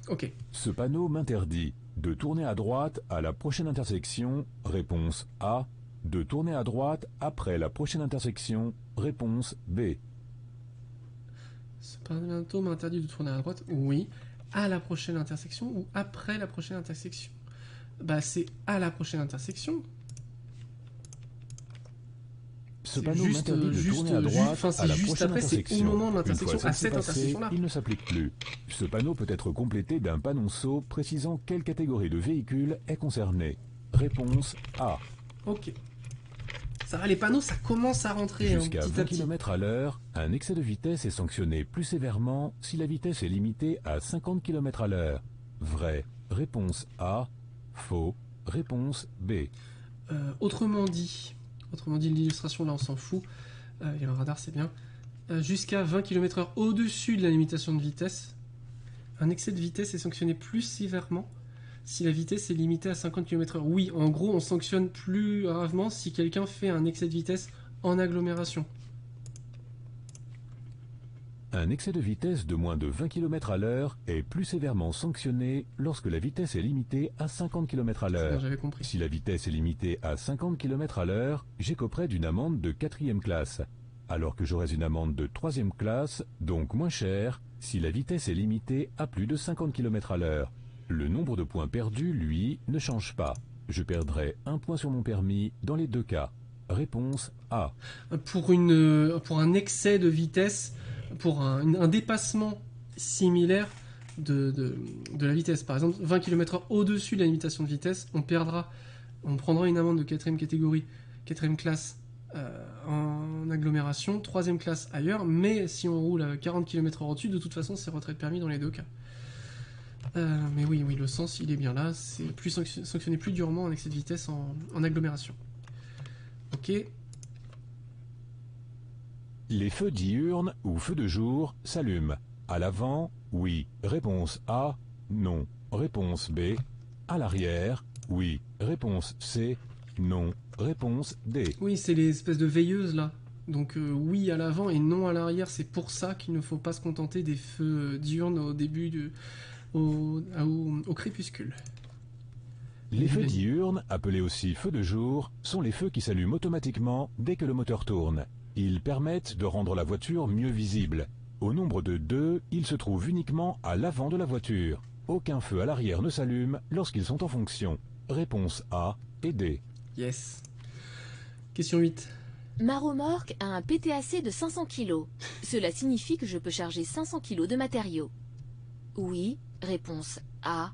ok. Ce panneau m'interdit de tourner à droite à la prochaine intersection. Réponse A. De tourner à droite après la prochaine intersection. Réponse B. Ce panneau m'interdit de tourner à droite. Oui. À la prochaine intersection ou après la prochaine intersection? Bah c'est à la prochaine intersection. Ce panneau m'interdit de tourner à droite à la prochaine intersection. Au moment de l'intersection, à cette passé, intersection-là. Il ne s'applique plus. Ce panneau peut être complété d'un panonceau précisant quelle catégorie de véhicule est concernée. Réponse A. Ok. Ça va, les panneaux, ça commence à rentrer. Jusqu'à 20 km à l'heure, un excès de vitesse est sanctionné plus sévèrement si la vitesse est limitée à 50 km à l'heure. Vrai. Réponse A. Faux. Réponse B. Autrement dit, l'illustration là on s'en fout, il y a un radar c'est bien, jusqu'à 20 km/h au-dessus de la limitation de vitesse, un excès de vitesse est sanctionné plus sévèrement si la vitesse est limitée à 50 km/h. Oui, en gros on sanctionne plus gravement si quelqu'un fait un excès de vitesse en agglomération. Un excès de vitesse de moins de 20 km à l'heure est plus sévèrement sanctionné lorsque la vitesse est limitée à 50 km à l'heure. J'avais compris. Si la vitesse est limitée à 50 km à l'heure, j'écoperai d'une amende de 4e classe, alors que j'aurai une amende de 3e classe, donc moins chère, si la vitesse est limitée à plus de 50 km à l'heure. Le nombre de points perdus, lui, ne change pas. Je perdrai 1 point sur mon permis dans les 2 cas. Réponse A. Pour un excès de vitesse, pour un dépassement similaire de la vitesse, par exemple 20 km/h au-dessus de la limitation de vitesse, on prendra une amende de 4e catégorie, 4e classe en agglomération, 3e classe ailleurs, mais si on roule à 40 km/h au-dessus, de toute façon c'est retrait de permis dans les 2 cas. Mais oui, le sens il est bien là, c'est plus sanctionné plus durement en excès de vitesse en agglomération. Ok. Les feux diurnes ou feux de jour s'allument. À l'avant, oui. Réponse A, non. Réponse B. À l'arrière, oui. Réponse C, non. Réponse D. Oui, c'est les espèces de veilleuses là. Donc oui à l'avant et non à l'arrière. C'est pour ça qu'il ne faut pas se contenter des feux diurnes au début au crépuscule. Les feux diurnes, appelés aussi feux de jour, sont les feux qui s'allument automatiquement dès que le moteur tourne. Ils permettent de rendre la voiture mieux visible. Au nombre de 2, ils se trouvent uniquement à l'avant de la voiture. Aucun feu à l'arrière ne s'allume lorsqu'ils sont en fonction. Réponse A et D. Yes. Question 8. Ma remorque a un PTAC de 500 kg. Cela signifie que je peux charger 500 kg de matériaux. Oui, réponse A.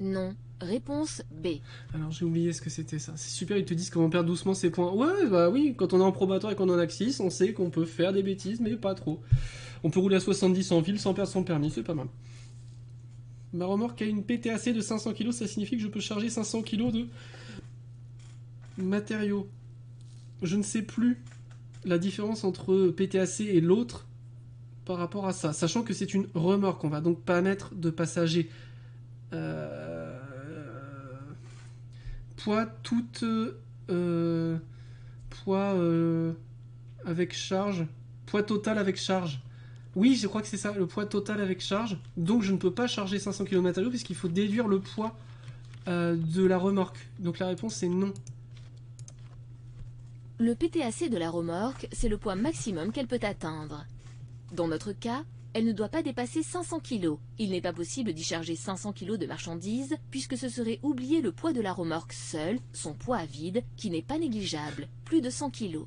Non, réponse B. Alors j'ai oublié ce que c'était ça. C'est super, ils te disent comment perdre doucement ses points. Ouais, bah oui, quand on est en probatoire et qu'on est en axis, on sait qu'on peut faire des bêtises, mais pas trop. On peut rouler à 70 en ville sans perdre son permis, c'est pas mal. Ma remorque a une PTAC de 500 kg, ça signifie que je peux charger 500 kg de matériaux. Je ne sais plus la différence entre PTAC et l'autre par rapport à ça, sachant que c'est une remorque, on va donc pas mettre de passagers. Poids avec charge, poids total avec charge. Oui, je crois que c'est ça, le poids total avec charge. Donc je ne peux pas charger 500 kg de matériaux puisqu'il faut déduire le poids de la remorque. Donc la réponse c'est non. Le PTAC de la remorque, c'est le poids maximum qu'elle peut atteindre. Dans notre cas, elle ne doit pas dépasser 500 kg. Il n'est pas possible d'y charger 500 kg de marchandises, puisque ce serait oublier le poids de la remorque seul, son poids à vide, qui n'est pas négligeable, plus de 100 kg.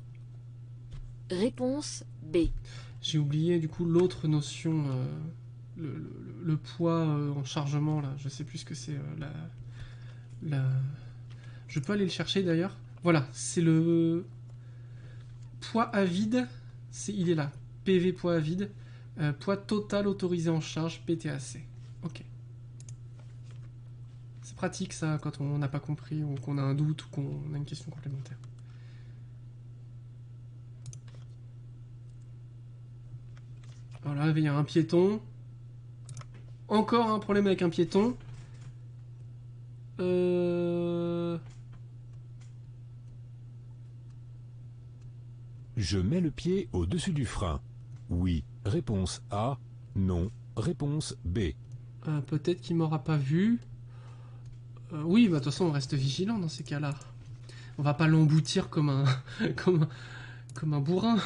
Réponse B. J'ai oublié du coup l'autre notion, le poids en chargement, là. Je sais plus ce que c'est. Je peux aller le chercher d'ailleurs. Voilà, c'est le poids à vide, il est là. PV poids à vide. Poids total autorisé en charge, PTAC. Ok. C'est pratique ça quand on n'a pas compris ou qu'on a un doute ou qu'on a une question complémentaire. Voilà, il y a un piéton. Encore un problème avec un piéton. Je mets le pied au-dessus du frein. Oui. Réponse A. Non. Réponse B. Peut-être qu'il m'aura pas vu. Oui, bah de toute façon, on reste vigilant dans ces cas-là. On va pas l'emboutir comme un comme un bourrin.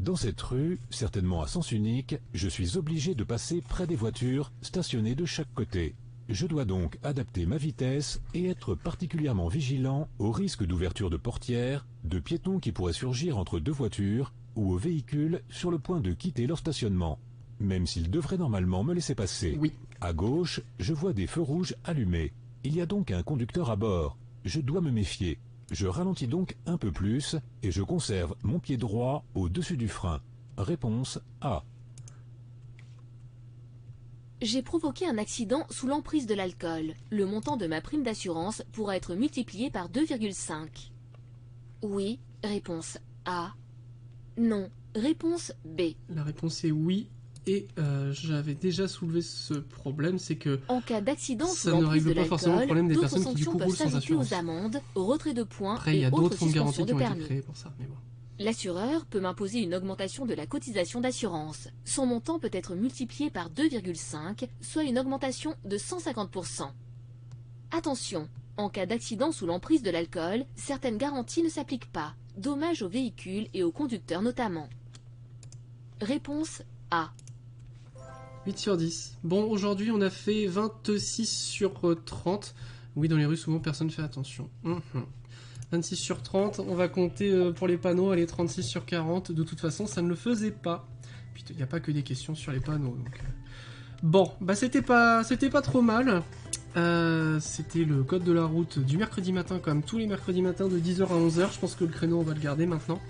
Dans cette rue, certainement à sens unique, je suis obligé de passer près des voitures stationnées de chaque côté. Je dois donc adapter ma vitesse et être particulièrement vigilant au risque d'ouverture de portières, de piétons qui pourraient surgir entre deux voitures ou aux véhicules sur le point de quitter leur stationnement, même s'ils devraient normalement me laisser passer. Oui. À gauche, je vois des feux rouges allumés. Il y a donc un conducteur à bord. Je dois me méfier. Je ralentis donc un peu plus et je conserve mon pied droit au-dessus du frein. Réponse A. J'ai provoqué un accident sous l'emprise de l'alcool. Le montant de ma prime d'assurance pourra être multiplié par 2,5. Oui, réponse A. Non, réponse B. La réponse est oui. Et j'avais déjà soulevé ce problème, c'est que en cas d'accident sous ça ne l'emprise de règle pas forcément le l'alcool, problème des d'autres personnes qui du sanctions coup peuvent roulent sans s'ajouter assurance. aux amendes, au retrait de points Après, il y et a autres d'autres fonds de garantie suspensions qui de ont été permis. créés pour ça, mais bon. L'assureur peut m'imposer une augmentation de la cotisation d'assurance. Son montant peut être multiplié par 2,5, soit une augmentation de 150%. Attention, en cas d'accident sous l'emprise de l'alcool, certaines garanties ne s'appliquent pas. Dommages aux véhicules et aux conducteurs notamment. Réponse A. 8 sur 10. Bon, aujourd'hui, on a fait 26 sur 30. Oui, dans les rues, souvent, personne ne fait attention. 26 sur 30. On va compter pour les panneaux, allez, 36 sur 40. De toute façon, ça ne le faisait pas. Puis, il n'y a pas que des questions sur les panneaux. Donc... Bon, bah, c'était pas trop mal. C'était le code de la route du mercredi matin, comme tous les mercredis matins, de 10h à 11h. Je pense que le créneau, on va le garder maintenant.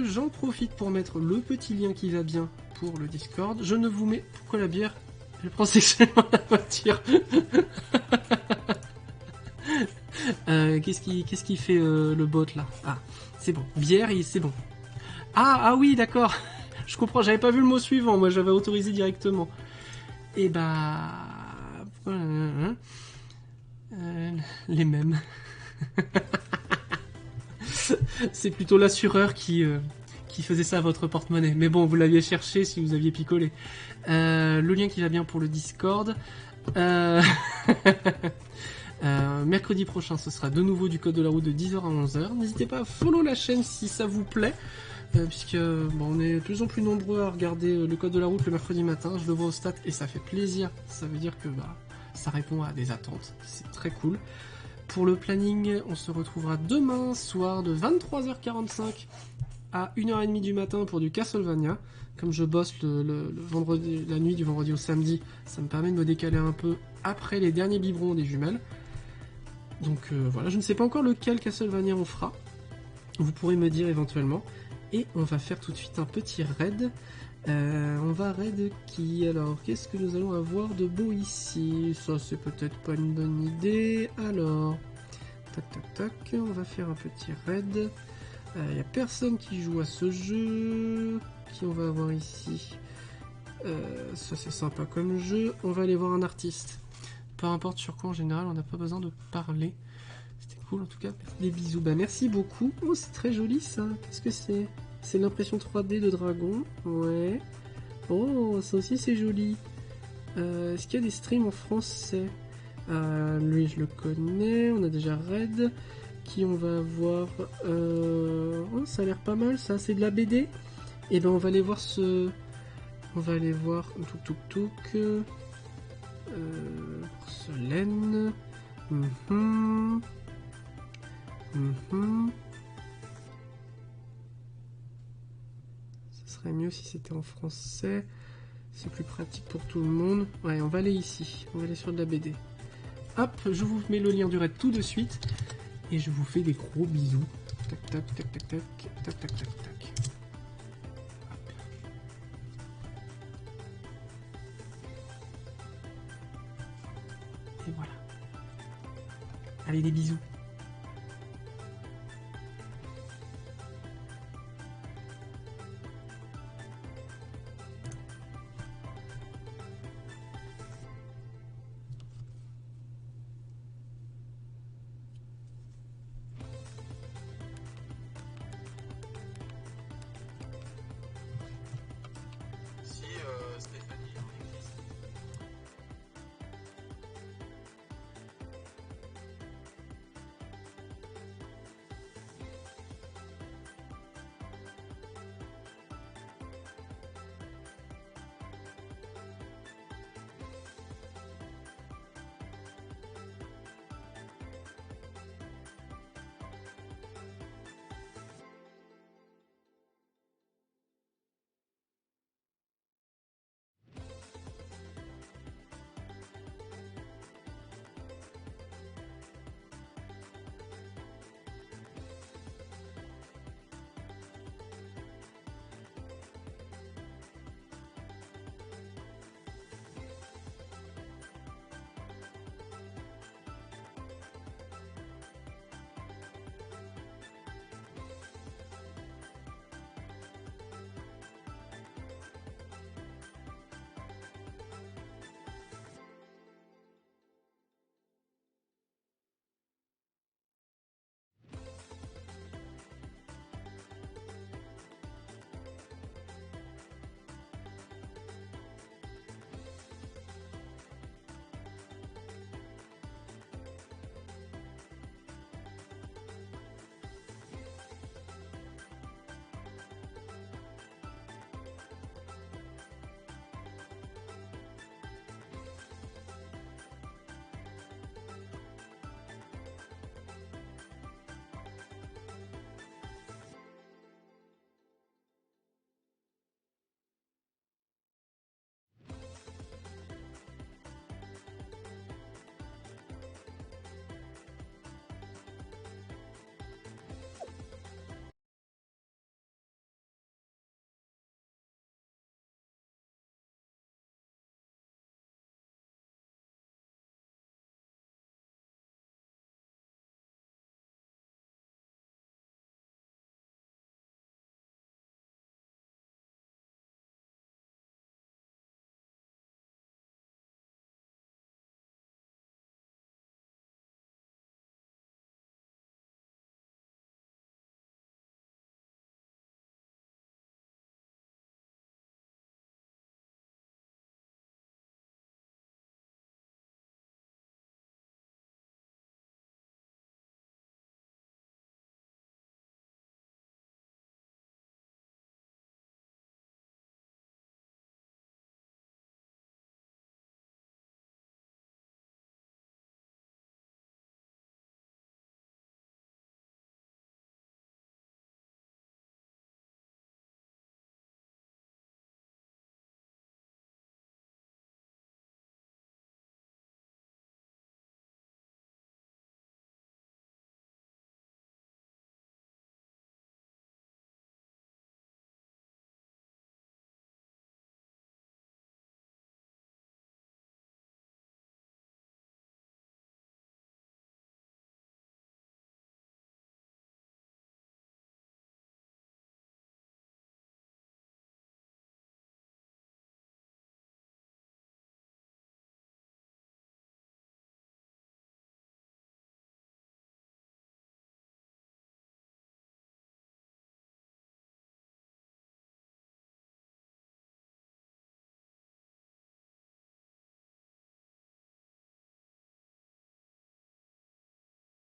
J'en profite pour mettre le petit lien qui va bien pour le Discord. Je ne vous mets... Pourquoi la bière? Elle prend sexuellement la voiture. Qu'est-ce qui fait le bot là? Ah, c'est bon. Bière, c'est bon. Ah oui, d'accord. Je comprends, j'avais pas vu le mot suivant, moi j'avais autorisé directement. Et bah... les mêmes. C'est plutôt l'assureur qui faisait ça à votre porte-monnaie. Mais bon, vous l'aviez cherché si vous aviez picolé. Le lien qui va bien pour le Discord. Mercredi prochain, ce sera de nouveau du code de la route de 10h à 11h. N'hésitez pas à follow la chaîne si ça vous plaît. Puisque bon, on est de plus en plus nombreux à regarder le code de la route le mercredi matin. Je le vois au stats et ça fait plaisir. Ça veut dire que ça répond à des attentes. C'est très cool. Pour le planning, on se retrouvera demain soir de 23h45 à 1h30 du matin pour du Castlevania. Comme je bosse le vendredi, la nuit du vendredi au samedi, ça me permet de me décaler un peu après les derniers biberons des jumelles. Donc voilà, je ne sais pas encore lequel Castlevania on fera. Vous pourrez me dire éventuellement. Et on va faire tout de suite un petit raid. On va raid qui? Alors, qu'est-ce que nous allons avoir de beau ici? Ça, c'est peut-être pas une bonne idée. Alors, tac, on va faire un petit raid. Il n'y a personne qui joue à ce jeu. Qui on va avoir ici? Ça, c'est sympa comme jeu. On va aller voir un artiste. Peu importe sur quoi, en général, on n'a pas besoin de parler. C'était cool, en tout cas. Des bisous. Bah, merci beaucoup. Oh, c'est très joli, ça. Qu'est-ce que c'est? C'est l'impression 3D de dragon. Ouais. Oh, ça aussi, c'est joli. Est-ce qu'il y a des streams en français? Lui, je le connais. On a déjà Red. Qui on va avoir? Oh, ça a l'air pas mal, ça. C'est de la BD. Et ben, on va aller voir ce... On va aller voir... Porcelaine. Ce serait mieux si c'était en français. C'est plus pratique pour tout le monde. Ouais, on va aller ici. On va aller sur de la BD. Hop, je vous mets le lien du raid tout de suite. Et je vous fais des gros bisous. Tac. Et voilà. Allez, des bisous.